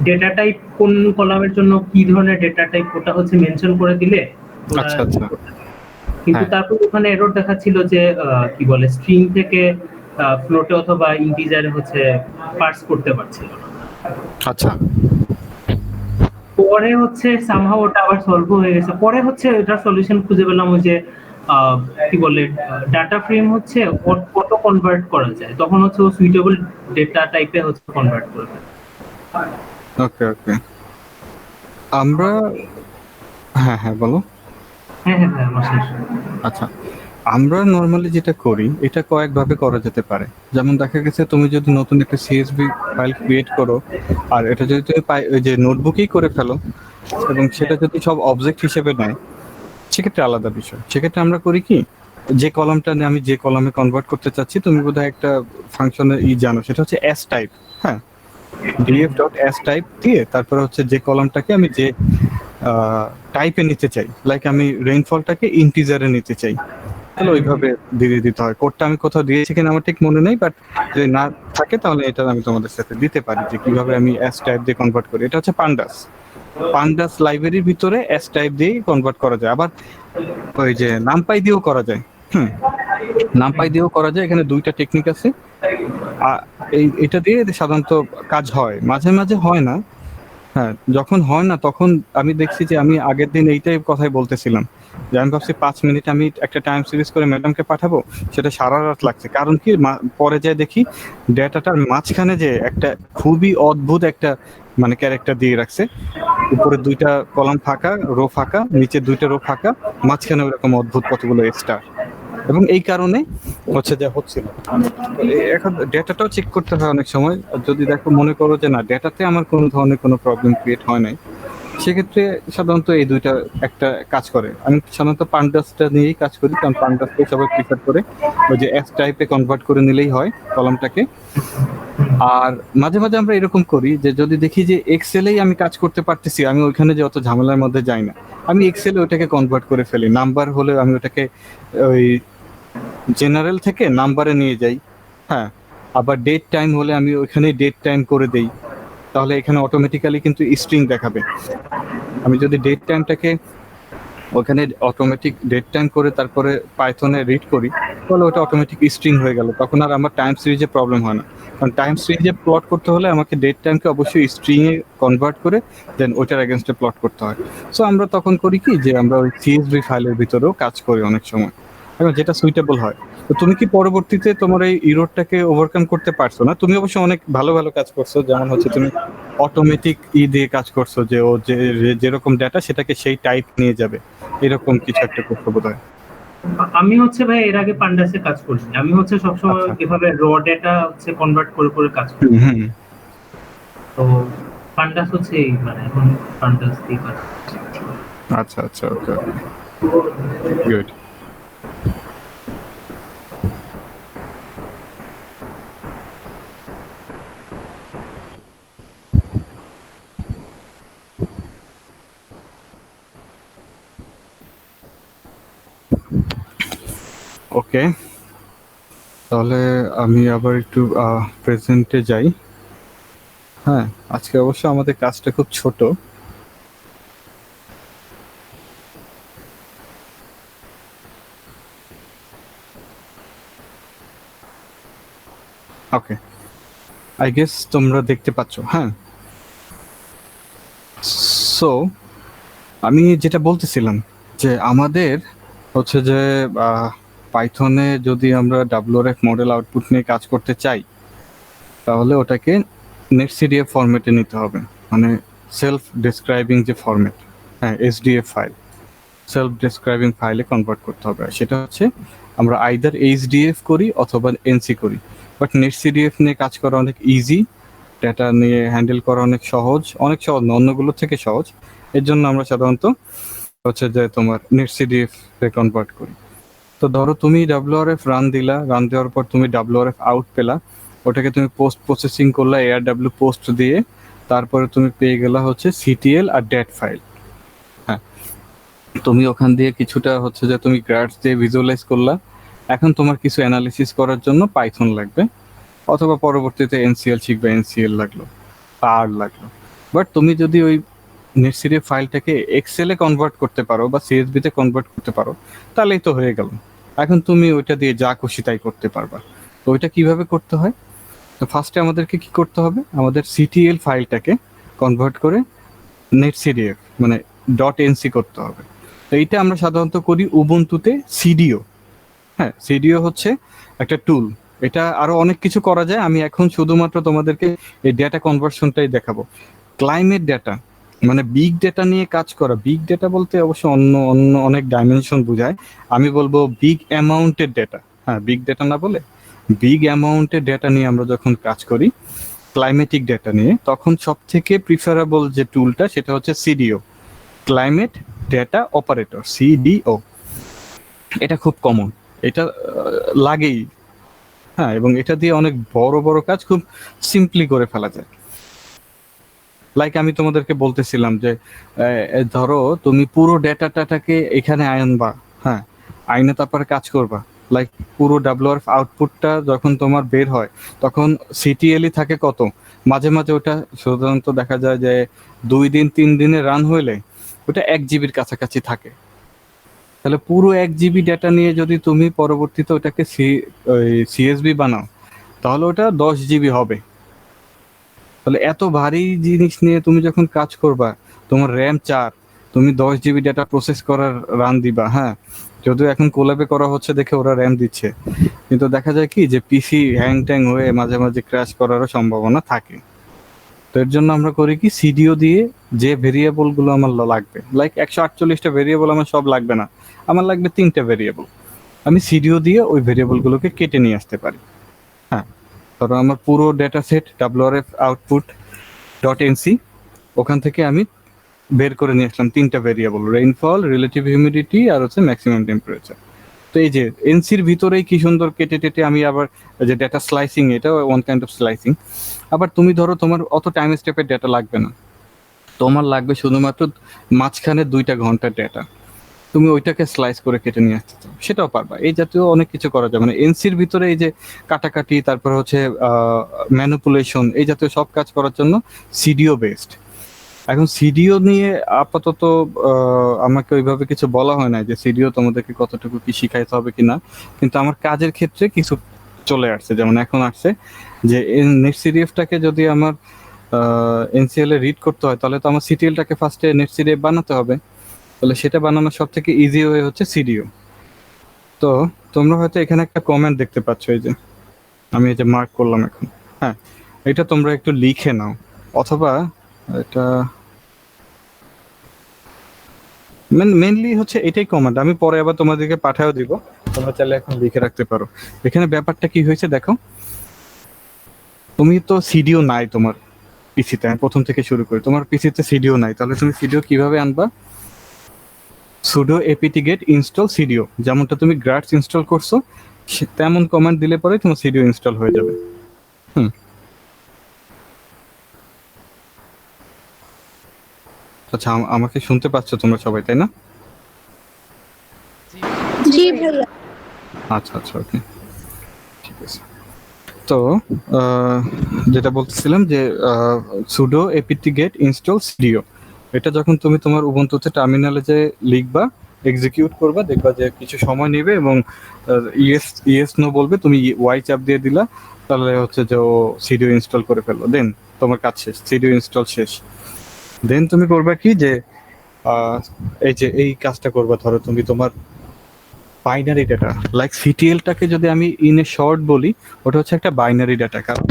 ডেটা টাইপ কোন কলামের জন্য কি ধরনের ডেটা টাইপ, ওটা হচ্ছে মেনশন করে দিলে। আচ্ছা আচ্ছা। কিন্তু তারপর ওখানে এরর দেখাচ্ছিল যে কি বলে, স্ট্রিং থেকে ফ্লোটে অথবা ইন্টিজারে হচ্ছে পার্স করতে পারছিল না। আচ্ছা, পরে হচ্ছে সামহাউ ওটা আবার সলভ হয়ে গেছে। পরে হচ্ছে এটার সলিউশন খুঁজে পেলাম, ওই যে কি বলে, ডাটা ফ্রেম হচ্ছে অটো কনভার্ট করা যায়, তখন হচ্ছে ও সুইটেবল ডেটা টাইপে হচ্ছে কনভার্ট করবে। ওকে ওকে। আমরা হ্যাঁ হ্যাঁ বলো। হ্যাঁ হ্যাঁ হ্যাঁ, আমার শেষ। আচ্ছা, আমরা নর্মালি যেটা করি, এটা কয়েকভাবে করা যেতে পারে। যেমন দেখা গেছে তুমি যদি নতুন একটা সিএসভি ফাইল ক্রিয়েট করো, আর এটা যদি তুমি ওই যে নোটবুকেই করে ফেলো, এবং সেটা যদি সব অবজেক্ট হিসেবে নেয়, সেক্ষেত্রে আলাদা বিষয়। সেক্ষেত্রে আমরা করি কি, যে কলামটা আমি যে কলামে কনভার্ট করতে চাচ্ছি, তুমি বোধহয় একটা ফাংশনের জানো, সেটা হচ্ছে এস টাইপ। হ্যাঁ, df.s টাইপ দিয়ে তারপরে হচ্ছে যে কলামটাকে আমি যে টাইপে নিতে চাই, লাইক আমি রেইনফলটাকে ইন্টিজারে নিতে চাই, তাহলে ওইভাবে দিয়ে দিতে হয়। কোডটা আমি কোথাও দিয়েছি কিনা আমার ঠিক মনে নেই, বাট যদি না থাকে তাহলে এটা আমি তোমাদের সাথে দিতে পারি যে কিভাবে আমি এস টাইপ দিয়ে কনভার্ট করি। এটা হচ্ছে পান্ডাস লাইব্রেরির ভিতরে এস টাইপ দিয়ে কনভার্ট করা যায়। আবার ওই যে নামপাই দিয়েও করা যায়। নামপাই দিয়েও করা যায়। এখানে দুইটা টেকনিক আছে। এটা দিয়ে সাধারণত কাজ হয়, মাঝে মাঝে হয় না। হ্যাঁ, যখন হয় না তখন আমি দেখছি যে আমি আগের দিন এইটাই কথাই বলতেছিলাম, যে আমি ভাবছি 5 মিনিট আমি একটা টাইম সিরিজ করে ম্যাডামকে পাঠাবো, সেটা সারা রাত লাগছে। কারণ কি, পরে যায় দেখি ডেটাটার মাঝখানে যে একটা খুবই অদ্ভুত একটা মানে ক্যারেক্টার দিয়ে রাখছে, উপরে দুইটা কলাম ফাঁকা, রো ফাঁকা, নিচে দুইটা রো ফাঁকা, মাঝখানে ওরকম অদ্ভুত কতগুলো স্টার, এবং এই কারণে হচ্ছে যে হচ্ছিল। এখন ডেটাটাও চেক করতে হয় অনেক সময়। যদি দেখো মনে করো যে না, ডেটাতে আমার কোনো ধরনের কোনো প্রবলেম ক্রিয়েট হয় নাই, সেক্ষেত্রে সাধারণত এই দুইটা একটা কাজ করে। আমি সাধারণত পান্ডাসটা নিয়েই কাজ করি, কারণ পান্ডাসকে সবাই প্রিফার করে, ওই যে এস টাইপে কনভার্ট করে নিলেই হয় কলামটাকে। আর মাঝে মাঝে আমরা এরকম করি যে যদি দেখি যে এক্সেলেই আমি কাজ করতে পারতেছি, আমি ওইখানে যে অত ঝামেলার মধ্যে যাই না, আমি এক্সেলে ওটাকে কনভার্ট করে ফেলি। নাম্বার হলে আমি ওটাকে ওই জেনারেল থেকে নাম্বারে নিয়ে যাই। হ্যাঁ, আবার ডেট টাইম হলে আমি ওইখানে ডেট টাইম করে দেই, তাহলে এখানে অটোমেটিক্যালি কিন্তু স্ট্রিং দেখাবে। আমি যদি ডেট টাইমটাকে ওখানে অটোমেটিক ডেট টাইম করে তারপরে পাইথনে রিড করি, তাহলে ওটা অটোমেটিক স্ট্রিং হয়ে গেল, তখন আর আমার টাইম সিরিজে প্রবলেম হয় না। কারণ টাইম সিরিজে প্লট করতে হলে আমাকে ডেট টাইমকে অবশ্যই স্ট্রিংয়ে কনভার্ট করে দেন ওইটার এগেনস্টে প্লট করতে হয়। সো আমরা তখন করি কি, যে আমরা ওই সিএসভি ফাইলের ভিতরেও কাজ করি অনেক সময়, এবং যেটা সুইটেবল হয়। তো তুমি কি পরবর্তীতে তোমার এই ইরোরটাকে ওভারকাম করতে পারছো না? তুমি অবশ্য অনেক ভালো ভালো কাজ করছো, যেমন হচ্ছে তুমি অটোমেটিক দিয়ে কাজ করছো, যে ও যেরকম ডেটা সেটাকে সেই টাইপ নিয়ে যাবে, এরকম কিছু একটা করতে বোধ হয়। আমি হচ্ছে ভাই এর আগে পান্ডাসে কাজ করছি, আমি হচ্ছে সবসময় এভাবে র ডেটা হচ্ছে কনভার্ট করে করে কাজ করি। তো পান্ডাস হচ্ছে মানে এখন পান্ডাস দিয়ে কাজ। আচ্ছা আচ্ছা, ওকে, গুড। ওকে, তাহলে আমি আবার একটু প্রেজেন্টে যাই। হ্যাঁ, আজকে অবশ্য আমাদের কাজটা খুব ছোট। ওকে, আই গেস তোমরা দেখতে পাচ্ছ। হ্যাঁ, সো আমি যেটা বলতেছিলাম যে আমাদের হচ্ছে যে পাইথনে যদি আমরা WRF মডেল আউটপুট নিয়ে কাজ করতে চাই, তাহলে ওটাকে নেটসিডিএফ ফরম্যাটে নিতে হবে, মানে সেলফ ডেসক্রাইবিং যে ফরম্যাট, হ্যাঁ SDF ফাইল, সেলফ ডেসক্রাইবিং ফাইলে কনভার্ট করতে হবে। আর সেটা হচ্ছে আমরা আইদার HDF করি অথবা NC করি, বাট নেটসিডিএফ নিয়ে কাজ করা অনেক ইজি, ডেটা নিয়ে হ্যান্ডেল করা অনেক সহজ না, অন্যগুলোর থেকে সহজ। এর জন্য আমরা সাধারণত হচ্ছে যে তোমার নেটসিডিএফ এ কনভার্ট করি। তো ধরো তুমি WRF রান দেওয়ার পর তুমি WRF আউট পেলা, ওটাকে তুমি পোস্ট প্রসেসিং করলা ARW পোস্ট দিয়ে, তারপরে তুমি পেয়ে গেলা হচ্ছে CTL আর ডেট ফাইল। হ্যাঁ, তুমি ওখান দিয়ে কিছুটা হচ্ছে যে তুমি গ্রাফস দিয়ে ভিজুয়ালাইজ করলা। এখন তোমার কিছু অ্যানালিসিস করার জন্য পাইথন লাগবে, অথবা পরবর্তীতে NCL শিখবে, NCL লাগলো, R লাগলো। বাট তুমি যদি ওই নেটসিডিএফ ফাইলটাকে এক্সেলে কনভার্ট করতে পারো বা CSV তে কনভার্ট করতে পারো, তাহলেই তো হয়ে গেল। এখন তুমি ওইটা দিয়ে যা খুশি তাই করতে পারবা। তো ওইটা কিভাবে করতে হয়? তো ফার্স্টে আমাদেরকে কি করতে হবে, আমাদের CTL ফাইলটাকে কনভার্ট করে নেটসিডিএফ মানে .nc করতে হবে। তো এইটা আমরা সাধারণত করি উবুন্টুতে CDO। হ্যাঁ, CDO হচ্ছে একটা টুল, এটা আরো অনেক কিছু করা যায়। আমি এখন শুধুমাত্র তোমাদেরকে এই ডেটা কনভার্সনটাই দেখাবো। ক্লাইমেট ডেটা মানে বিগ ডেটা নিয়ে কাজ করা, বিগ ডেটা বলতে অবশ্য অন্য অন্য অনেক ডাইমেনশন বোঝায়। আমি বলবো বিগ অ্যামাউন্টের ডেটা, হ্যাঁ বিগ ডেটা না বলে বিগ অ্যামাউন্টের ডেটা নিয়ে আমরা যখন কাজ করি, ক্লাইমেটিক ডেটা নিয়ে, তখন সব থেকে প্রিফারেবল যে টুলটা সেটা হচ্ছে CDO, climate data operator, CDO। এটা খুব কমন, এটা লাগেই। হ্যাঁ, এবং এটা দিয়ে অনেক বড় বড় কাজ খুব সিম্পলি করে ফেলা যায়। লাইক আমি তোমাদেরকে বলতেছিলাম যে ধরো তুমি পুরো ডেটাটাকে এখানে আনবা, হ্যাঁ আইনে তারপরে কাজ করবা। লাইক পুরো WRF আউটপুটটা যখন তোমার বের হয়, তখন CTL-ই থাকে কত, মাঝে মাঝে ওটা সাধারণত দেখা যায় যে 2 দিন 3 দিনে রান হইলে ওটা 1 জিবির কাছাকাছি থাকে। তাহলে পুরো 1 জিবি ডেটা নিয়ে যদি তুমি পরবর্তীতে ওটাকে CSV বানাও, তাহলে ওটা 10 জিবি হবে। তাহলে এত ভারী জিনিস নিয়ে তুমি যখন কাজ করবা, তোমার RAM 4, তুমি 10 জিবি ডেটা প্রসেস করার রান দিবা। হ্যাঁ, যদিও এখন কোল্যাবে করা হচ্ছে দেখে ওরা RAM দিচ্ছে, কিন্তু দেখা যায় কি যে PC হ্যাং ট্যাং হয়ে মাঝে মাঝে ক্র্যাশ করারও সম্ভাবনা থাকে। তো এর জন্য আমরা করি কি, CDO দিয়ে যে ভেরিয়েবল গুলো আমার লাগবে, লাইক 148টা ভেরিয়েবল আমার সব লাগবে না, আমার লাগবে 3টে ভেরিয়েবল, আমি CDO দিয়ে ওই ভেরিয়েবল গুলোকে কেটে নিয়ে আসতে পারি। হ্যাঁ, ধরো আমার পুরো data set WRF output .nc, ওখান থেকে আমি বের করে নিয়ে আসলাম 3টা ভেরিয়েবল, রেইনফল, রিলেটিভ হিউমিডিটি আর হচ্ছে ম্যাক্সিমাম টেম্পারেচার। তো এই যে NC-র ভিতরেই কি সুন্দর কেটে টেটে আমি আবার যে ডেটা স্লাইসিং, এটা ওয়ান কাইন্ড অফ স্লাইসিং। আবার তুমি ধরো তোমার অত টাইম স্টেপের ডেটা লাগবে না, তোমার লাগবে শুধুমাত্র মাঝখানে 2টা ঘন্টার ডেটা, তুমি ওইটাকে স্লাইস করে কেটে নিয়ে আসতে চাও, সেটাও পারবা। এই জাতীয় অনেক কিছু করা যায়, মানে NC-র ভিতরে এই যে কাটাকাটি, তারপর হচ্ছে ম্যানিপুলেশন, এই জাতীয় সব কাজ করার জন্য CDO বেসড। এখন CDO নিয়ে আপাতত আমাকে ওইভাবে কিছু বলা হয় না যে CDO তোমাদেরকে কতটুকু কি শিখাইতে হবে কিনা, কিন্তু আমার কাজের ক্ষেত্রে কিছু চলে আসছে। যেমন এখন আসছে যে নেটসিডিএফটাকে যদি আমার NCL এ রিড করতে হয়, তাহলে তো আমার CTL-টাকে ফার্স্টে নেটসিডিএফ বানাতে হবে, তাহলে সেটা বানানোর সব থেকে ইজি ওয়ে হচ্ছে CDO। তো তোমরা হয়তো এখানে একটা কমেন্ট দেখতে পাচ্ছ, এই যে আমি এই যে মার্ক করলাম এখন। হ্যাঁ, এটা তোমরা একটু লিখে নাও, অথবা এটা মেইনলি হচ্ছে এটাই কমেন্ট, আমি পরে আবার তোমাদেরকে পাঠাও দিব, তোমরা চাইলে এখন লিখে রাখতে পারো। এখানে ব্যাপারটা কি হয়েছে দেখো, তুমি তো CDO নাই তোমার পিসিতে, আমি প্রথম থেকে শুরু করি, তোমার পিসিতে CDO নাই, তাহলে তুমি CDO কিভাবে আনবা? sudo apt-get install CDO, যেমনটা তুমি গ্রাটস ইনস্টল করছো তেমন কমান্ড দিলে পরে তোমার CDO ইনস্টল হয়ে যাবে। আচ্ছা, আমাকে শুনতে পাচ্ছ তোমরা সবাই, তাই না? জি ভাইয়া। আচ্ছা আচ্ছা, ওকে, ঠিক আছে। তো যেটা বলতেছিলাম যে pseudo apt get install cdo, এটা যখন তুমি তোমার উবুন্টুতে টার্মিনালে যে লিখবা, এক্সিকিউট করবা, দেখবা যে কিছু সময় নেবে এবং ইয়েস নো বলবে, তুমি ওয়াই চাপ দিয়ে দিলা, তাহলে হচ্ছে যে ও সিডিও ইনস্টল করে ফেললো, দেন তোমার কাজ শেষ, সিডিও ইনস্টল শেষ। দেন তুমি করবা কি যে এই যে এই কাজটা করবা, ধরো তুমি তোমার বাইনারি ডাটা লাইক সিটিএলটাকে যদি আমি ইন এ শর্ট বলি, ওটা হচ্ছে একটা বাইনারি ডাটা, কারণ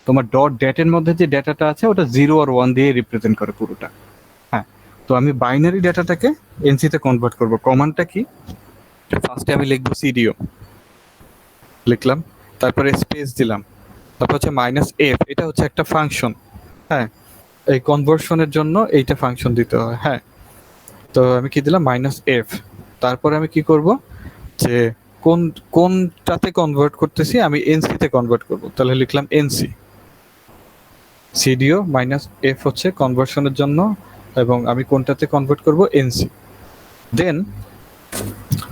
তোমার ডট ডেটের মধ্যে যে ডাটাটা আছে ওটা 0 আর 1 দিয়ে রিপ্রেজেন্ট করে পুরোটা। হ্যাঁ, তো আমি বাইনারি ডাটাটাকে এনসিতে কনভার্ট করব। কমান্ডটা কি? ফার্স্টে আমি লিখবো সিডিও, লিখলাম, তারপরে স্পেস দিলাম, তারপর হচ্ছে -f, এটা হচ্ছে একটা ফাংশন। হ্যাঁ, এই কনভার্সনের জন্য এইটা ফাংশন দিতে হয়। হ্যাঁ, তো আমি কি দিলাম -f, তারপরে আমি কি করব যে কোনটাতে কনভার্ট করতেছি, আমি এনসি তে কনভার্ট করব, তাহলে লিখলাম এনসি সিডিও -f হচ্ছে কনভার্সনের জন্য, এবং আমি কোনটাতে কনভার্ট করব, এনসি। দেন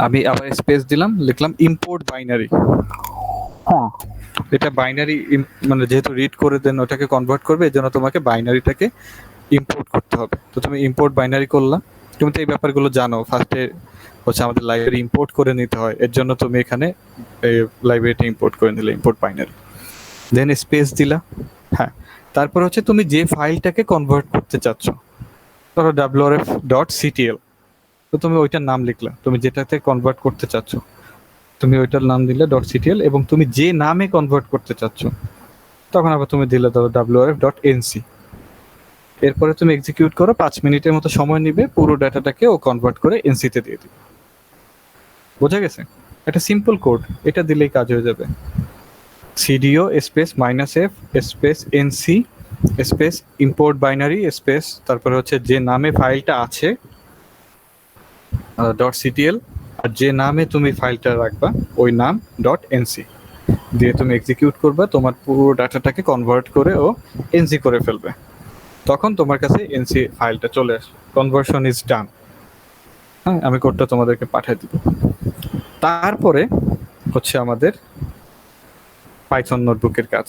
আমি আবার স্পেস দিলাম, লিখলাম ইম্পোর্ট বাইনারি। হ্যাঁ, এটা বাইনারি মানে যেহেতু রিড করে দেন ওটাকে কনভার্ট করবে, এজন্য তোমাকে বাইনারিটাকে ইম্পোর্ট করতে হবে। তো তুমি ইম্পোর্ট বাইনারি করলা, তুমি তো এই ব্যাপারগুলো জানো, ফার্স্টে হচ্ছে আমাদের লাইব্রেরি ইম্পোর্ট করে নিতে হয়, এর জন্য তুমি এখানে লাইব্রেরিটা ইম্পোর্ট করে নিলে, ইম্পোর্ট বাইনারি, দেন স্পেস দিলা। হ্যাঁ, তারপর হচ্ছে তুমি যে ফাইলটাকে কনভার্ট করতে চাচ্ছ, ধরো wrf.ctl, তো তুমি ওইটার নাম লিখলা, তুমি যেটাতে কনভার্ট করতে চাচ্ছ তুমি ওইটার নাম দিলে .ctl, এবং তুমি যে নামে কনভার্ট করতে চাচ্ছ তখন আবার তুমি দিলে ধরো wrf.nc। এরপরে তুমি এক্সিকিউট করো, 5 মিনিটের মতো সময় নিবে, পুরো ডাটাটাকে ও কনভার্ট করে এনসিতে দিয়ে দিবে। বোঝা গেছে? এটা সিম্পল কোড, এটা দিলেই কাজ হয়ে যাবে। cdo space -f space nc space import binary space, তারপরে হচ্ছে যে নামে ফাইলটা আছে .ctl, আর যে নামে তুমি ফাইলটা রাখবা ওই নাম .nc দিয়ে তুমি এক্সিকিউট করবা, তোমার পুরো ডাটাটাকে কনভার্ট করে ও এনসি করে ফেলবে, তখন তোমার কাছে এনসি ফাইলটা চলে আসবে, কনভার্সন ইজ ডান। হ্যাঁ, আমি কোডটা তোমাদেরকে পাঠিয়ে দিব। তারপরে হচ্ছে আমাদের পাইথন নোটবুকের কাজ।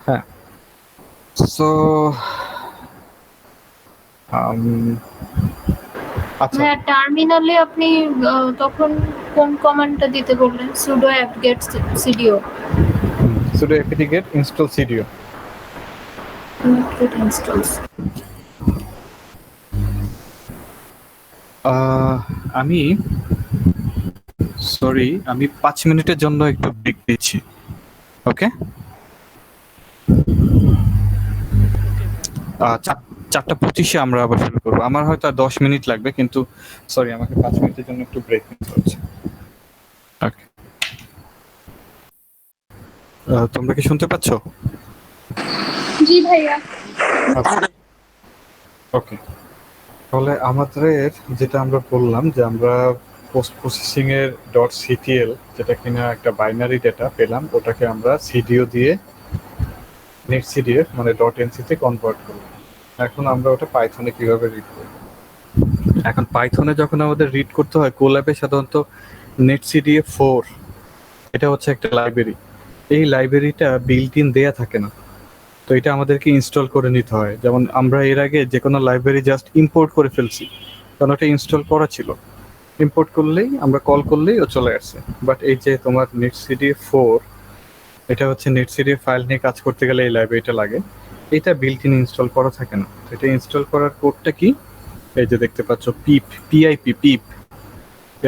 হ্যাঁ, সো আচ্ছা, হ্যাঁ, টার্মিনালে আপনি তখন কোন কমান্ডটা দিতে বললেন? sudo apt-get cdo sudo apt-get install cdo। apt-get installs। আমি সরি, আমি 5 মিনিটের জন্য একটু ব্রেক দিচ্ছি, ওকে? 4:25 আমরা আবার শুরু করবো। আমার হয়তো আর 10 মিনিট লাগবে, কিন্তু সরি, আমাকে 5 মিনিটের জন্য একটু ব্রেক নিতে হচ্ছে। ওকে, তোমরা কি শুনতে পাচ্ছ? জি ভাইয়া। ওকে, তাহলে আমাদের যেটা আমরা বললাম যে আমরা পোস্ট প্রসেসিং এর .ctl, যেটা কিনা একটা বাইনারি ডেটা পেলাম, ওটাকে আমরা সিডিও দিয়ে netcdf মানে .nc তে কনভার্ট করব। এখন আমরা ওটা পাইথনে কিভাবে রিড করব? এখন পাইথনে যখন আমাদের রিড করতে হয়, কোল্যাবে সাধারণত netcdf4 এটা হচ্ছে একটা লাইব্রেরি, এই লাইব্রেরিটা বিল্ট ইন দেয়া থাকে না, তো এটা আমাদেরকে ইনস্টল করে নিতে হয়। যেমন আমরা এর আগে যে কোনো লাইব্রেরি জাস্ট ইম্পোর্ট করে ফেলছি, কারণ ওটা ইনস্টল করা ছিল, ইম্পোর্ট করলেই আমরা কল করলেই ও চলে আসছে। বাট এই যে তোমার netcdf4, এটা হচ্ছে netcdf ফাইল নিয়ে কাজ করতে গেলে এই লাইব্রেরিটা লাগে, এটা বিল্ট ইন ইনস্টল করা থাকে না। এটা ইনস্টল করার কোডটা কি? এই যে দেখতে পাচ্ছ, পিপ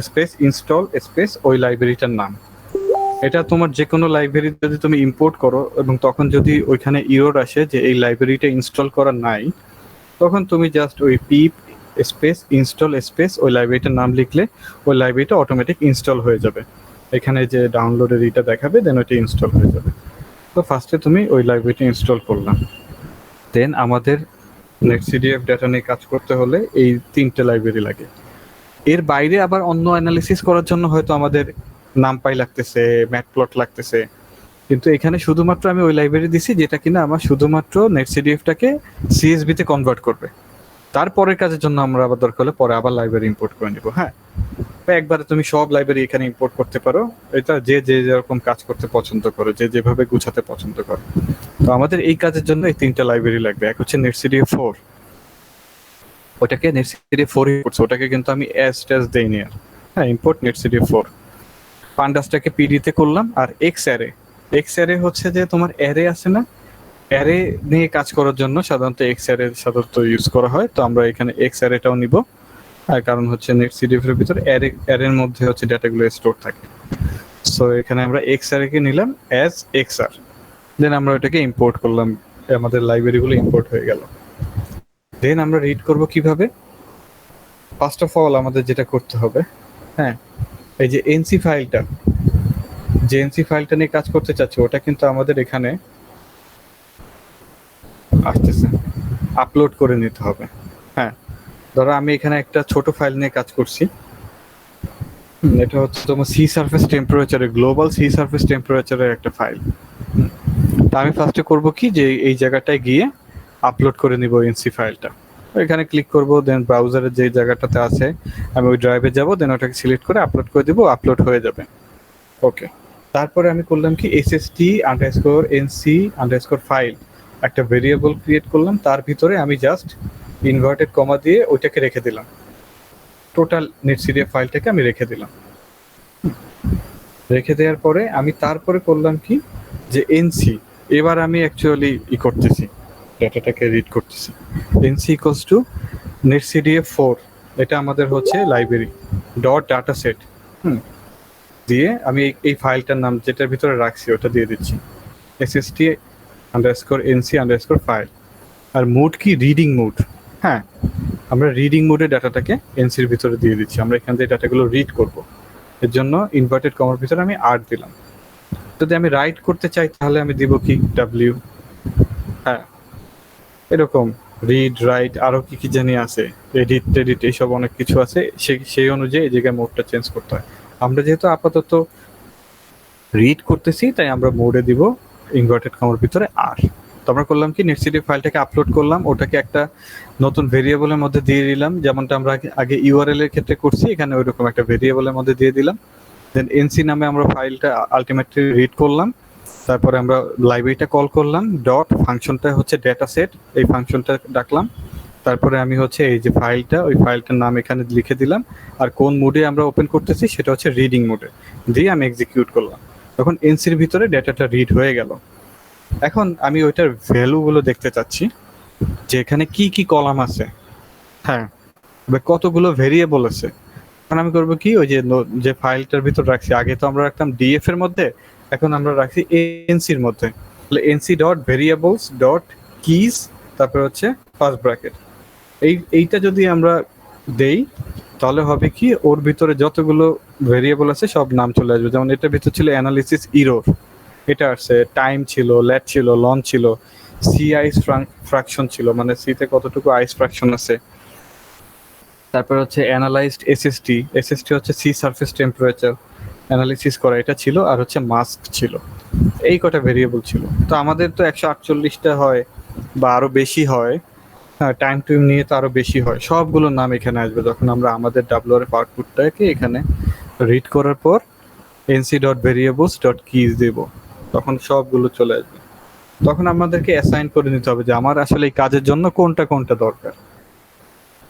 স্পেস ইনস্টল স্পেস ওই লাইব্রেরিটার নাম। এটা তোমার যে কোনো লাইব্রেরি যদি তুমি ইম্পোর্ট করো এবং তখন যদি ওইখানে ইরর আসে যে এই লাইব্রেরিটা ইনস্টল করা নাই, তখন তুমি জাস্ট ওই পিপ স্পেস ইনস্টল স্পেস ওই লাইব্রেরিটার নাম লিখলে ওই লাইব্রেরিটা অটোমেটিক ইনস্টল হয়ে যাবে। এখানে যে ডাউনলোডের এটা দেখাবে, দেন ওইটা ইনস্টল হয়ে যাবে। তো ফার্স্টে তুমি ওই লাইব্রেরিটা ইনস্টল করলাম, দেন আমাদের netcdf ডাটা নিয়ে কাজ করতে হলে এই 3টে লাইব্রেরি লাগে। এর বাইরে আবার অন্য অ্যানালিসিস করার জন্য হয়তো আমাদের নামপাই লাগতেছে, ম্যাটপ্লট লাগতেছে, কিন্তু এখানে শুধুমাত্র আমি ওই লাইব্রেরি দিছি যেটা কিনা আমার শুধুমাত্র netcdf টাকে CSV তে কনভার্ট করবে। তারপরের কাজের জন্য আমরা আবার দরকার হলে পরে আবার লাইব্রেরি ইম্পোর্ট করে নিব। হ্যাঁ, একবারে তুমি সব লাইব্রেরি এখানে ইম্পোর্ট করতে পারো, এটা যে যেরকম কাজ করতে পছন্দ করে, যে যেভাবে গুছাতে পছন্দ করে। তো আমাদের এই কাজের জন্য এই 3টা লাইব্রেরি লাগবে। এক হচ্ছে নেটসিডিএ 4, ওটাকে নেটসিডিএ 4 ইম্পোর্টস, ওটাকে কিন্তু আমি এস টেস দেইনি আর। হ্যাঁ, ইম্পোর্ট নেটসিডিএ 4, পান্ডাসটাকে পিডিতে করলাম। আর এক্স অ্যারে হচ্ছে যে তোমার অ্যারে আছে না, অ্যারে নিয়ে কাজ করার জন্য সাধারণত এক্স অ্যারে সাধারণত ইউজ করা হয়। তো আমরা এখানে এক্স অ্যারেটাও নিব, আর কারণ হচ্ছে নেটসিডিএফ এর ভিতরে অ্যারের মধ্যে হচ্ছে ডেটাগুলো স্টোর থাকে। সো এখানে আমরা এক্স অ্যারেকে নিলাম অ্যাজ এক্সআর, দেন আমরা ওটাকে ইম্পোর্ট করলাম, আমাদের লাইব্রেরিগুলো ইম্পোর্ট হয়ে গেল। দেন আমরা রিড করব কিভাবে? ফার্স্ট অফ অল আমাদের যেটা করতে হবে, হ্যাঁ, এই যে এনসি ফাইলটা, যে এনসি ফাইলটা নিয়ে কাজ করতে চাচ্ছি, ওটা কিন্তু আমাদের এখানে আসতেছে, আপলোড করে নিতে হবে। হ্যাঁ, ধরো আমি এখানে একটা ছোট ফাইল নিয়ে কাজ করছি, এটা হচ্ছে তোমার সি সারফেস টেম্পারেচারের, গ্লোবাল সি সারফেস টেম্পারেচারের একটা ফাইল। তা আমি ফার্স্টে করব কি, যে এই জায়গাটায় গিয়ে আপলোড করে নিব এনসি ফাইলটা। এখানে ক্লিক করব, দেন ব্রাউজারের যে জায়গাটাতে আছে আমি ওই ড্রাইভে যাব, দেন ওটাকে সিলেক্ট করে আপলোড করে দিব, আপলোড হয়ে যাবে। ওকে, তারপরে আমি করলাম কি, SST_NC_ফাইল একটা ভেরিয়েবল ক্রিয়েট করলাম, তার ভিতরে আমি জাস্ট ইনভার্টেড কমা দিয়ে ওইটাকে রেখে দিলাম, টোটাল নেটসিডিএফ ফাইলটাকে আমি রেখে দিলাম। রেখে দেওয়ার পরে আমি তারপরে করলাম কি, যে এনসি, এবার আমি অ্যাকচুয়ালি করতেছি, ডাটাটাকে রিড করতেছি। NC = নেটসিডিএফ 4, এটা আমাদের হচ্ছে লাইব্রেরি ডট ডাটা সেট। দিয়ে আমি এই ফাইলটার নাম যেটার ভিতরে রাখছি ওটা দিয়ে দিচ্ছি, SST_NC_ফাইল। আর মোড কি, রিডিং মোড। হ্যাঁ, আমরা রিডিং মোডে ডাটাটাকে এনসির ভিতরে দিয়ে দিচ্ছি, আমরা এখান থেকে ডাটাগুলো রিড করব। এর জন্য ইনভার্টেড কমার ভিতরে আমি আর দিলাম। যদি আমি রাইট করতে চাই তাহলে আমি দিব কি, W। হ্যাঁ, এরকম রিড, রাইট, আরো কি কি জানি আছে, এডিট এইসব অনেক কিছু আছে, সেই অনুযায়ী এই জায়গায় মোডটা চেঞ্জ করতে হয়। আমরা যেহেতু আপাতত রিড করতেছি, তাই আমরা মোডে দিব ইনভার্টেড কমার ভিতরে আর। তো আমরা করলাম কি, নেটসিডিএফ ফাইলটাকে আপলোড করলাম, ওটাকে একটা নতুন ভেরিয়েবলের মধ্যে দিয়ে দিলাম, যেমনটা আমরা আগে ইউআরএল এর ক্ষেত্রে করছি, এখানে ওইরকম একটা ভেরিয়েবলের মধ্যে দিয়ে দিলাম। দেন এনসি নামে আমরা ফাইলটা আলটিমেটলি রিড করলাম, তারপরে আমরা লাইব্রেরিটা কল করলাম, ডট ফাংশনটা হচ্ছে ডেটা সেট, এই ফাংশনটা ডাকলাম। তারপরে আমি হচ্ছে এই যে ফাইলটা, ওই ফাইলটার নাম এখানে লিখে দিলাম, আর কোন মোডে আমরা ওপেন করতেছি সেটা হচ্ছে রিডিং মোডে, দিয়ে আমি এক্সিকিউট করলাম। তখন এনসির ভিতরে ডেটাটা রিড হয়ে গেল। এখন আমি ওইটার ভ্যালুগুলো দেখতে চাচ্ছি, যে এখানে কি কি কলাম আছে, হ্যাঁ, কতগুলো ভেরিয়েবল আছে। এখন আমি করবো কি, ওই যে ফাইলটার ভিতর রাখছি, আগে তো আমরা রাখতাম ডিএফ এর মধ্যে, এখন আমরা রাখছি এনসির মধ্যে। তাহলে NC.variables.keys, তারপর হচ্ছে ফার্স্ট ব্র্যাকেট। এইটা যদি আমরা দেই তাহলে হবে কি, ওর ভিতরে যতগুলো ভেরিয়েবল আছে সব নাম চলে আসবে। যেমন এটার ভিতর ছিল অ্যানালিসিস ইরোর, এটা আসছে টাইম ছিল, ল্যাট ছিল, লন ছিল, সি আইস ফ্র্যাকশন ছিল, মানে সিতে কতটুকু আইস ফ্র্যাকশন আছে। তারপর হচ্ছে অ্যানালাইজড এসএসটি হচ্ছে সি সারফেস টেম্পারেচার অ্যানালিসিস করা, এটা ছিল। আর হচ্ছে মাস্ক ছিল। এই কটা ভেরিয়েবল ছিল। তো আমাদের তো 148টা হয় বা আরো বেশি হয়, হ্যাঁ, টাইম টু নিয়ে তো আরো বেশি হয়। সবগুলোর নাম এখানে আসবে যখন আমরা আমাদের ডাব্লিউআরএফ আউটপুটটাকে এখানে রিড করার পর nc.variables.keys দেব, তখন সবগুলো চলে আসবে। তখন আমাদেরকে অ্যাসাইন করে নিতে হবে যে আমার আসলে এই কাজের জন্য কোনটা কোনটা দরকার।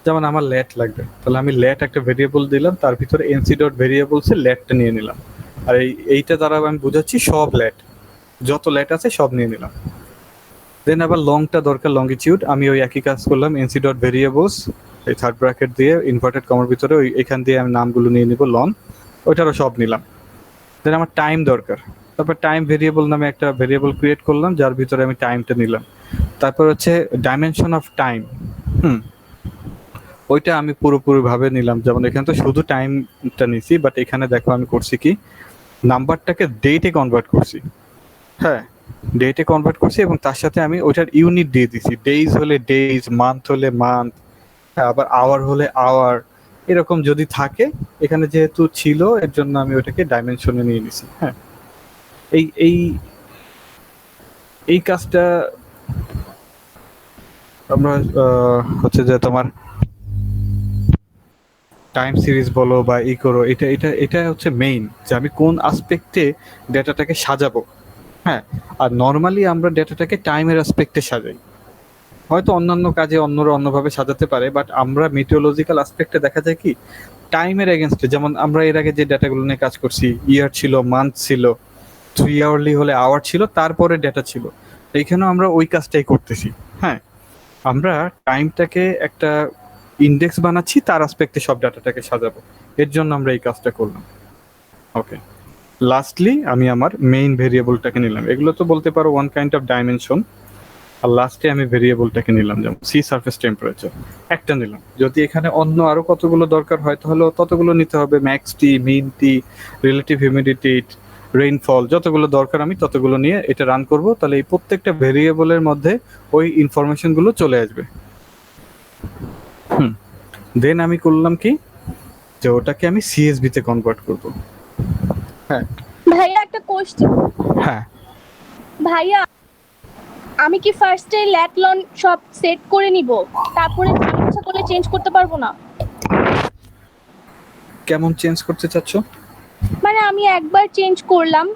যেমন আমার ল্যাট লাগবে, তাহলে আমি ল্যাট একটা ভেরিয়েবল দিলাম, তার ভিতরে nc.variables এর ল্যাটটা নিয়ে নিলাম। আর এইটা দ্বারা আমি বুঝাচ্ছি সব ল্যাট, যত ল্যাট আছে সব নিয়ে নিলাম। দেন আবার লংটা দরকার, লঙ্গিটিউড, আমি ওই একই কাজ করলাম, nc.variables এই থার্ড ব্র্যাকেট দিয়ে ইনভার্টেড কমার ভিতরে ওই এখান দিয়ে আমি নামগুলো নিয়ে নিব, লং, ওইটারও সব নিলাম। দেন আমার টাইম দরকার, তারপর টাইম ভেরিয়েবল নামে একটা ভেরিয়েবল ক্রিয়েট করলাম, যার ভিতরে আমি টাইমটা নিলাম। তারপর হচ্ছে ডাইমেনশন অফ টাইম, ওইটা আমি পুরোপুরি ভাবে নিলাম। যেমন এখানে তো শুধু টাইমটা নিছি, বাট এখানে দেখো আমি করছি কি, নাম্বারটাকে ডেটে কনভার্ট করছি। হ্যাঁ, ডেটে কনভার্ট করছি এবং তার সাথে আমি ওইটার ইউনিট দিয়ে দিছি। ডেইজ হলে ডেইজ, মান্থ হলে মান্থ, আবার আওয়ার হলে আওয়ার, এরকম যদি থাকে। এখানে যেহেতু ছিল এর জন্য আমি ওটাকে ডাইমেনশনে নিয়ে নিছি। হ্যাঁ, এই কাজটা আমরা হচ্ছে যে তোমার টাইম সিরিজ বলো বা ই করো, এটা হচ্ছে মেইন, যে আমি কোন আসপেক্টে ডেটাটাকে সাজাবো। হ্যাঁ, আর নর্মালি আমরা ডেটাটাকে টাইমের আসপেক্টে সাজাই, হয়তো অন্যান্য কাজে অন্যরা অন্যভাবে সাজাতে পারে, বাট আমরা মেটিওলজিক্যাল আসপেক্টে দেখা যায় কি টাইমের এগেনস্টে, যেমন আমরা এর আগে যে ডাটাগুলো নিয়ে কাজ করছি, ইয়ার ছিল, মান্থ ছিল, 3 আওয়ারলি হলে আওয়ার ছিল, তারপরে ডেটা ছিল, এইখানেও আমরা ওই কাজটাই করতেছি। হ্যাঁ, আমরা টাইমটাকে একটা ইন্ডেক্স বানাচ্ছি, তার আসপেক্টে সব ডাটাটাকে সাজাবো, এর জন্য আমরা এই কাজটা করলাম। ওকে, লাস্টলি আমি আমার মেইন ভেরিয়েবলটাকে নিলাম, এগুলো তো বলতে পারো ওয়ান কাইন্ড অফ ডাইমেনশন। আর লাস্টে আমি ভেরিয়েবলটাকে নিলাম, যেমন সি সারফেস টেম্পারেচার একটা নিলাম। যদি এখানে অন্য আরো কতগুলো দরকার হয় তাহলে ততগুলো নিতে হবে, ম্যাক্স টি, মিন টি, রিলেটিভ হিউমিডিটি, রেইনফল, যতগুলো দরকার আমি ততগুলো নিয়ে এটা রান করব, তাহলে এই প্রত্যেকটা ভেরিয়েবলের মধ্যে ওই ইনফরমেশনগুলো চলে আসবে। দেন আমি করলাম কি, যে ওটাকে আমি সিএসভি তে কনভার্ট করব। হ্যাঁ ভাইয়া একটা কোশ্চেন। হ্যাঁ, ভাইয়া আমি কি ফার্স্টে ল্যাটলন সব সেট করে নিব, তারপরে ইচ্ছা করলে চেঞ্জ করতে পারবো না? কেমন চেঞ্জ করতে চাচ্ছ? মানে আমি একবার চেঞ্জ করলাম,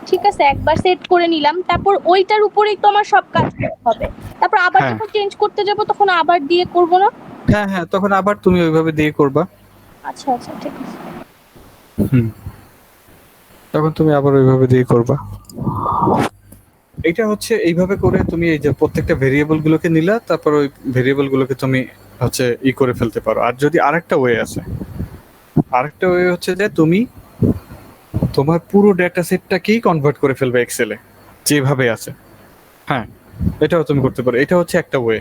ঠিক আছে, একবার সেট করে নিলাম, তারপর ওইটার উপরেই তো আমার সব কাজ করতে হবে, তারপর আবার হ্যাঁ। যখন চেঞ্জ করতে যাব তখন আবার দিয়ে করব না? হ্যাঁ হ্যাঁ, তখন আবার তুমি ওইভাবে দিয়ে করবা। আচ্ছা আচ্ছা, ঠিক আছে। তখন তুমি আবার ওইভাবে দিয়ে করবা। এটা হচ্ছে এইভাবে করে তুমি এই যে প্রত্যেকটা ভেরিয়েবল গুলোকে নিলা, তারপর ওই ভেরিয়েবল গুলোকে তুমি হচ্ছে ই করে ফেলতে পারো। আর যদি আরেকটা ওয়ে আছে, আরেকটা ওয়ে হচ্ছে যে তুমি তোমার পুরো ডেটা সেটটাকেই কনভার্ট করে ফেলবে এক্সেলে যেভাবে আছে। হ্যাঁ, এটাও তুমি করতে পারো, এটা হচ্ছে একটা ওয়ে।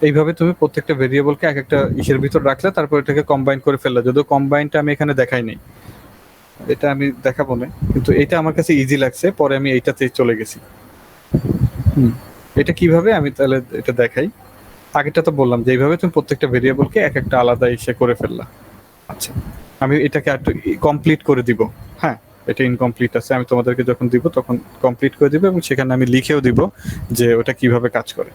এইভাবে তুমি প্রত্যেকটা ভেরিয়েবলকে এক একটা ইসের ভিতর রাখলে, তারপর এটাকে কম্বাইন করে ফেললে। যদিও কম্বাইনটা আমি এখানে দেখাই নাই, এটা আমি দেখাবো না, কিন্তু এটা আমার কাছে ইজি লাগছে, পরে আমি এইটাতে চলে গেছি। এটা কিভাবে আমি তাহলে এটা দেখাই। আগেটা তো বললাম যে এইভাবে তুমি প্রত্যেকটা ভেরিয়েবলকে এক একটা আলাদা ইসে করে ফেললা। আচ্ছা, আমি এটাকে একটু কমপ্লিট করে দিব। হ্যাঁ, এটা ইনকমপ্লিট আছে, আমি তোমাদেরকে যখন দিব তখন কমপ্লিট করে দিব, এবং সেখানে আমি লিখেও দিব যে ওটা কিভাবে কাজ করে।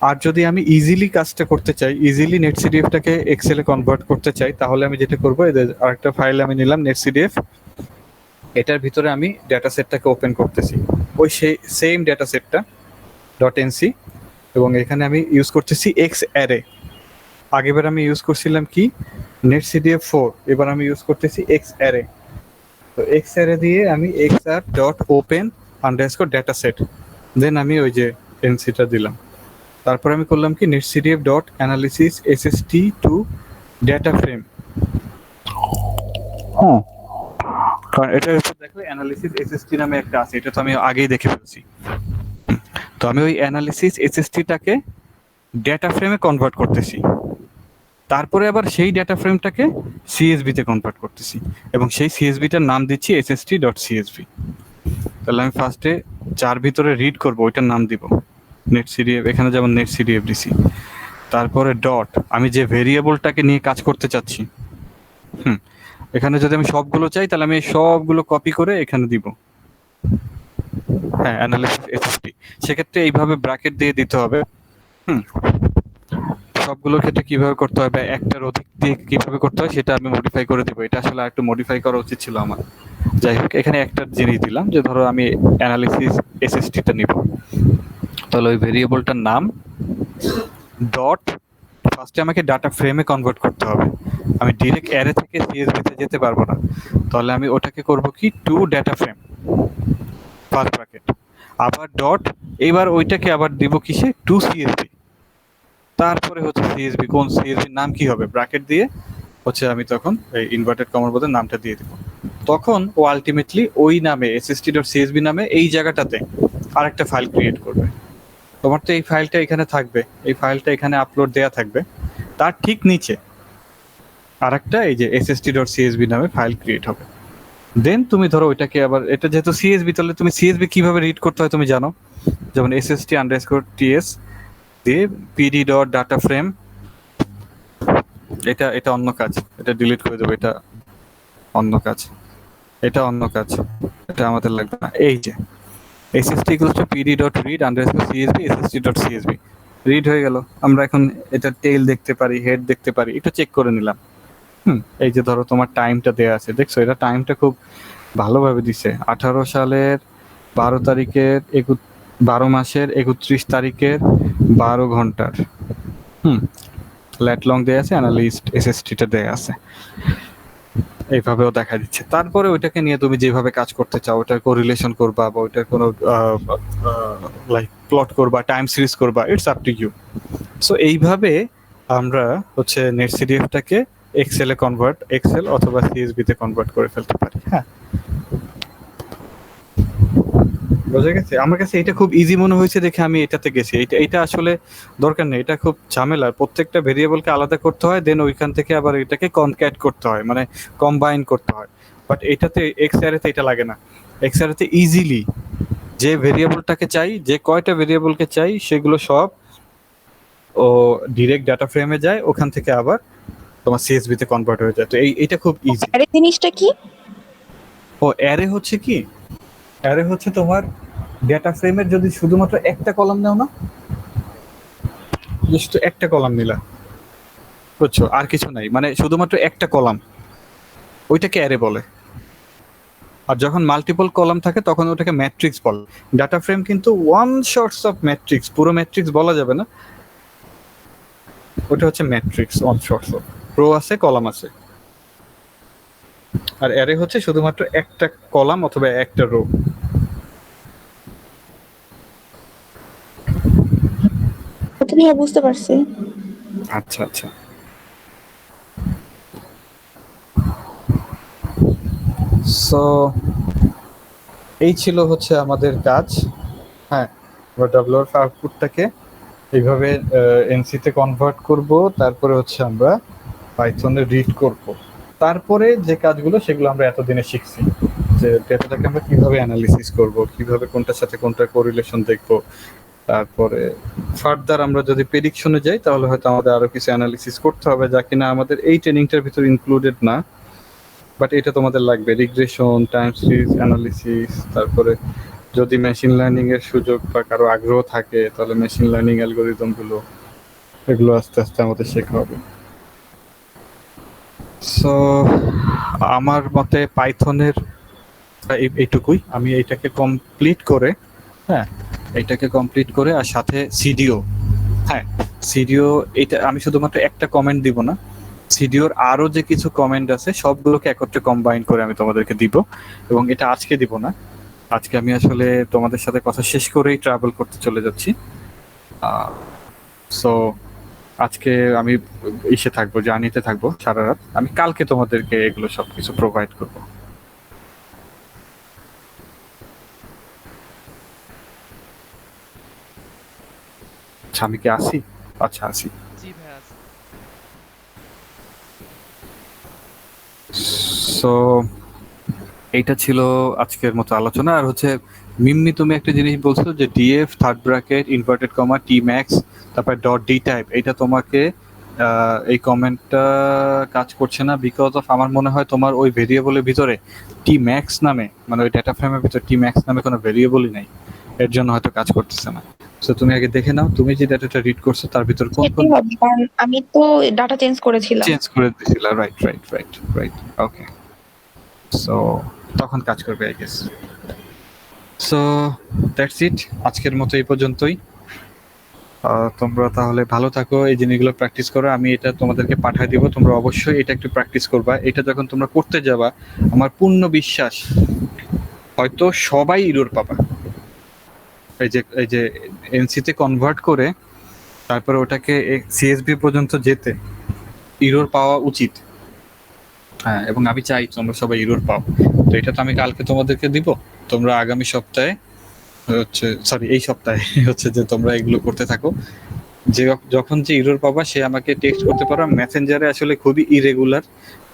আর যদি আমি ইজিলি কাজটা করতে চাই, ইজিলি নেটসিডিএফটাকে এক্সেলে কনভার্ট করতে চাই, তাহলে আমি যেটা করবো, আরেকটা ফাইল আমি নিলাম নেটসিডিএফ, এটার ভিতরে আমি ডেটা সেটটাকে ওপেন করতেছি, ওই সেই সেম ডেটা সেটটা .nc, এবং এখানে আমি ইউজ করতেছি এক্স অ্যারে। আগেবার আমি ইউজ করছিলাম কি netcdf4, এবার আমি ইউজ করতেছি এক্স অ্যারে। তো এক্স অ্যারে দিয়ে আমি xr.open_dataset, দেন আমি ওই যে nc-টা দিলাম। তারপর আমি করলাম কি netcdf.analysis sst to data frame। হ্যাঁ, কারণ এটার উপর দেখলে অ্যানালিসিস এসএসটি নামে একটা আছে, এটা তো আমি আগেই দেখে ফেলছি। তো আমি ওই অ্যানালিসিস এসএসটিটাকে ডেটা ফ্রেমে কনভার্ট করতেছি, তারপরে আবার সেই ডেটা ফ্রেমটাকে সিএসভি তে কনভার্ট করতেছি, এবং সেই সিএসভিটার নাম দিচ্ছি sst.csv। তাহলে আমি ফার্স্টে যার ভিতরে রিড করব ওইটার নাম দিব netcdf, এখানে যেমন netcdf দিছি, তারপরে ডট, আমি যে ভেরিয়েবলটাকে নিয়ে কাজ করতে চাচ্ছি, এখানে যদি আমি সবগুলো চাই তাহলে আমি সবগুলো কপি করে এখানে দিব। হ্যাঁ, অ্যানালিসিস এসএসটি, সেক্ষেত্রে এইভাবে ব্র্যাকেট দিয়ে দিতে হবে। সবগুলোর ক্ষেত্রে কিভাবে করতে হবে, একটার অধিক দিয়ে কিভাবে করতে হয় সেটা আমি মডিফাই করে দিব। এটা আসলে একটু মডিফাই করা উচিত ছিল আমার। যাই হোক, এখানে একটা জিনিস দিলাম যে ধরো আমি অ্যানালিসিস এসএসটিটা নিব, তাহলে ওই ভেরিয়েবলটার নাম ডট, ফার্স্টে আমাকে ডাটা ফ্রেমে কনভার্ট করতে হবে, আমি ডিরেক্ট অ্যারে থেকে সিএসভি তে যেতে পারবো না। তাহলে আমি ওটাকে করব কি to data frame first bracket, আবার ডট, এবার ওইটাকে আবার দিব কিসে, টু সিএসভি। তারপরে হচ্ছে সিএসভি, কোন সিএসভি নাম কি হবে, ব্র্যাকেট দিয়ে হচ্ছে আমি তখন এই ইনভার্টেড কমার মধ্যে নামটা দিয়ে দিব। তখন ও আলটিমেটলি ওই নামে sst.csv নামে এই জায়গাটাতে আরেকটা ফাইল ক্রিয়েট করবে। তোমার তো এই ফাইলটা এখানে থাকবে, এই ফাইলটা এখানে আপলোড দেয়া থাকবে, তার ঠিক নিচে আরেকটা এই যে sst.csv নামে ফাইল ক্রিয়েট হবে। দেন তুমি ধরো ওইটাকে আবার, এটা যেহেতু সিএসভি, তাহলে তুমি সিএসভি কিভাবে রিড করতে হয় তুমি জানো, যেমন sst_ts দিয়ে pd.dataframe, এটা অন্য কাজ, এটা ডিলিট করে দেবো, এটা অন্য কাজ, এটা অন্য কাজ, এটা আমাদের লাগবে না। এই যে sst = pd.read_csv sst.csv, রিড হয়ে গেল। আমরা এখন এটা টেইল দেখতে পারি, হেড দেখতে পারি, একটু চেক করে নিলাম। এই যে ধরো তোমার টাইমটা দেয়া আছে, দেখছো এটা টাইমটা খুব ভালোভাবে দিছে। 18 সালের 12 তারিখের 12 মাসের 31 তারিখের 12 ঘন্টার ল্যাট লং দেয়া আছে, অ্যানালিস্ট এসএসটিটা দেয়া আছে, এইভাবেও দেখা দিচ্ছে। তারপরে ওইটাকে নিয়ে তুমি যেভাবে কাজ করতে চাও, ওটার কোরিলেশন করবা বা ওইটার কোনো লাইক প্লট করবা, টাইম সিরিজ করবা, it's up to you. So এইভাবে আমরা হচ্ছে নেটসিডিএফটাকে এক্সেল এ কনভার্ট, এক্সেল অথবা সিএসভি তে কনভার্ট করে ফেলতে পারি। হ্যাঁ, বোঝা গেছে? আমার কাছে এটা খুব ইজি মনে হয়েছে দেখে আমি এটাতে গেছি। এটা আসলে দরকার নেই, এটা খুব ঝামেলার। প্রত্যেকটা ভেরিয়েবলকে আলাদা করতে হয়, দেন ওইখান থেকে আবার এটাকে কনক্যাট করতে হয়, মানে কম্বাইন করতে হয়। বাট এটাতে এক্স অ্যারেতে এটা লাগে না। এক্স অ্যারেতে ইজিলি যে ভেরিয়েবলটাকে চাই, যে কয়টা ভেরিয়েবলকে চাই, সেগুলো সব ও ডিরেক্ট ডাটা ফ্রেমে যায়, ওখান থেকে আবার তোমার সিএসভি তে কনভার্ট হয়ে যায়। তো এটা খুব ইজি। আরে জিনিসটা কি? ও অ্যারে হচ্ছে কি, অ্যারে হচ্ছে তোমার ডেটা ফ্রেমের যদি শুধুমাত্র একটা কলাম নাও না, জাস্ট একটা কলাম নিলা, বুঝছো, আর কিছু নাই, মানে শুধুমাত্র একটা কলাম, ওইটাকে অ্যারে বলে। আর যখন মাল্টিপল কলাম থাকে তখন ওটাকে ম্যাট্রিক্স বলে। ডাটা ফ্রেম কিন্তু ওয়ান শর্টস অফ ম্যাট্রিক্স, পুরো ম্যাট্রিক্স বলা যাবে না, ওটা হচ্ছে matrix one sort of, row আছে, কলাম আছে। আর অ্যারে হচ্ছে শুধুমাত্র একটা কলাম অথবা একটা রো। তুমি বুঝতে পারছি। আচ্ছা আচ্ছা, সো এই ছিল হচ্ছে আমাদের কাজ। হ্যাঁ, ডাব্লিউআর আউটপুটটাকে এইভাবে এনসিতে কনভার্ট করব, তারপরে হচ্ছে আমরা পাইথনে রিড করব। তারপরে যে কাজগুলো সেগুলো আমরা এতদিনে শিখছি, যে ডেটাটাকে আমরা কিভাবে অ্যানালিসিস করব, কিভাবে কোনটার সাথে কোনটা কোরিলেশন দেখব। তারপরে ফার্দার আমরা যদি প্রেডিকশনে যাই তাহলে হয়তো আমাদের আরো কিছু অ্যানালিসিস করতে হবে, যা কিনা আমাদের এই ট্রেনিংটার ভিতর ইনক্লুডেড না, বাট এটা তোমাদের লাগবে। রিগ্রেশন, টাইম সিরিজ অ্যানালিসিস, তারপরে যদি মেশিন লার্নিং এর সুযোগ বা কারো আগ্রহ থাকে তাহলে মেশিন লার্নিং অ্যালগোরিদম গুলো, এগুলো আস্তে আস্তে আমাদের শেখা হবে। সো আমার মতে পাইথনের এইটুকুই। আমি এইটাকে কমপ্লিট করে, হ্যাঁ এইটাকে কমপ্লিট করে, আর সাথে সিডিও, হ্যাঁ সিডিও, এটা আমি শুধুমাত্র একটা কমেন্ট দিব না, সিডিওর আরো যে কিছু কমেন্ট আছে সবগুলোকে একত্রে কম্বাইন করে আমি তোমাদেরকে দিব। এবং এটা আজকে দিব না, আজকে আমি আসলে তোমাদের সাথে কথা শেষ করেই ট্রাভেল করতে চলে যাচ্ছি। সো আজকে আমি ইসে থাকবো, জার্নিতে থাকবো সারা রাত। আমি কালকে তোমাদেরকে এগুলো সবকিছু প্রোভাইড করবো। আচ্ছা, আমি কি আসি? আচ্ছা আসি। সো এইটা ছিল আজকের মতো আলোচনা। আর হচ্ছে মিম্মি, তুমি একটা জিনিস বলছো যে DF third bracket inverted comma T max তারপর ডট ডি টাইপ, এটা তোমাকে এই কমেন্টটা কাজ করছে না, বিকজ অফ আমার মনে হয় তোমার ওই ভেরিয়েবলের ভিতরে টি ম্যাক্স নামে, মানে ওই ডেটা ফ্রেমের ভিতরে টি ম্যাক্স নামে কোনো ভেরিয়েবলই নাই, এর জন্য হয়তো কাজ করতেছে না। সো তুমি আগে দেখে নাও তুমি যে ডাটাটা রিড করছো তার ভিতর কোন কোন, কারণ আমি তো ডাটা চেঞ্জ করেছিলাম। চেঞ্জ করে দিয়েছিলা, রাইট রাইট রাইট রাইট, ওকে। সো তখন কাজ করবে I guess. So that's it, আজকের মতো এই পর্যন্তই। তোমরা তাহলে ভালো থাকো, এই জিনিসগুলো প্র্যাকটিস করো। আমি এটা তোমাদেরকে পাঠিয়ে দিব, তোমরা অবশ্যই এটা একটু প্র্যাকটিস করবা। এটা যখন তোমরা করতে যাবা, আমার পূর্ণ বিশ্বাস হয়তো সবাই ইরোর পাবা। এই যে এনসিতে কনভার্ট করে তারপরে ওটাকে সিএসভি পর্যন্ত যেতে ইরোর পাওয়া উচিত। হ্যাঁ, এবং আমি চাই তোমরা সবাই ইরোর পাও। তো এটা তো আমি কালকে তোমাদেরকে দিব, তোমরা আগামী সপ্তাহে হচ্ছে, সরি এই সপ্তাহে হচ্ছে যে তোমরা এগুলো করতে থাকো। যে যখন যে ইরোর পাবা সে আমাকে টেক্সট করতে পারো। মেসেঞ্জারে আসলে খুবই ইরেগুলার,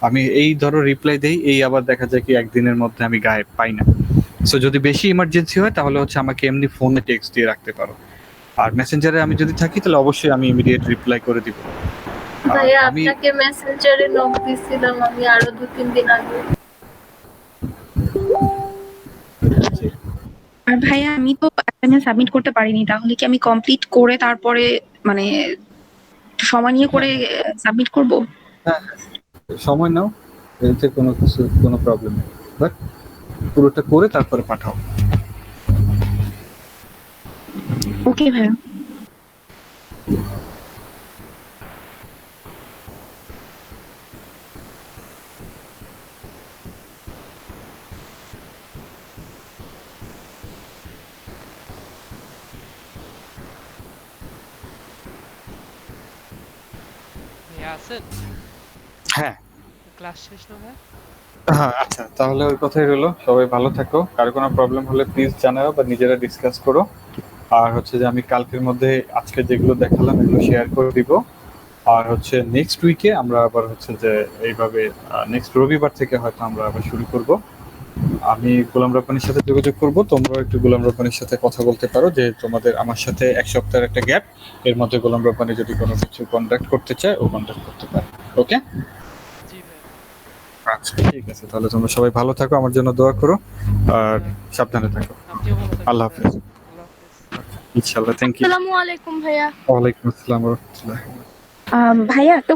আমি এই ধরো রিপ্লাই দেই, এই আবার দেখা যায় কি একদিনের মধ্যে আমি গায়েব পাই না। সো যদি বেশি ইমার্জেন্সি হয় তাহলে হচ্ছে আমাকে এমনি ফোনে টেক্সট দিয়ে রাখতে পারো। আর মেসেঞ্জারে আমি যদি থাকি তাহলে অবশ্যই আমি ইমিডিয়েট রিপ্লাই করে দিব। ভাইয়া আপনাকে মেসেঞ্জারে নক দিছিলাম আমি আরো 2-3 দিন আগে। আর ভাইয়া আমি তো অ্যাসাইনমেন্ট সাবমিট করতে পারিনি, তাহলে কি আমি কমপ্লিট করে তারপরে মানে একটু সময় নিয়ে করে সাবমিট করব? হ্যাঁ, সময় নাও, এতে কোনো প্রবলেম নেই, বাট পুরোটা করে তারপরে পাঠাও। ওকে ভাইয়া। আছেন? হ্যাঁ ক্লাস শেষ না ভাই? হ্যাঁ, আচ্ছা তাহলে ওই কথাই রইলো, সবাই ভালো থাকো, কারো কোনো প্রবলেম হলে প্লিজ জানাও বা নিজেরা ডিসকাস করো। আর হচ্ছে যে আমি কালকের মধ্যে আজকে যেগুলো দেখালাম এগুলো শেয়ার করে দিব। আর হচ্ছে নেক্সট উইকে আমরা আবার হচ্ছে যে এইভাবে নেক্সট রবিবার থেকে হয়তো আমরা আবার শুরু করব। আমি গোলাম রব্বানির সাথে যোগাযোগ করব, তোমরাও একটু গোলাম রব্বানির সাথে কথা বলতে পারো যে তোমাদের আমার সাথে এক সপ্তাহের একটা গ্যাপ, এর মধ্যে গোলাম রব্বানি যদি কোনো কিছু কন্ট্যাক্ট করতে চায় ও কন্ট্যাক্ট করতে পারে। ওকে, জি ভাই। আচ্ছা ঠিক আছে, তাহলে তোমরা সবাই ভালো থাকো, আমার জন্য দোয়া করো আর সাবধানে থাকো। আপনিও ভালো থাকবেন। আল্লাহ হাফেজ। আল্লাহ হাফেজ। ইনশাআল্লাহ, থ্যাংক ইউ। আসসালামু আলাইকুম ভাইয়া। ওয়ালাইকুম আসসালাম ওয়া রাহমাতুল্লাহ। ভাইয়া একটা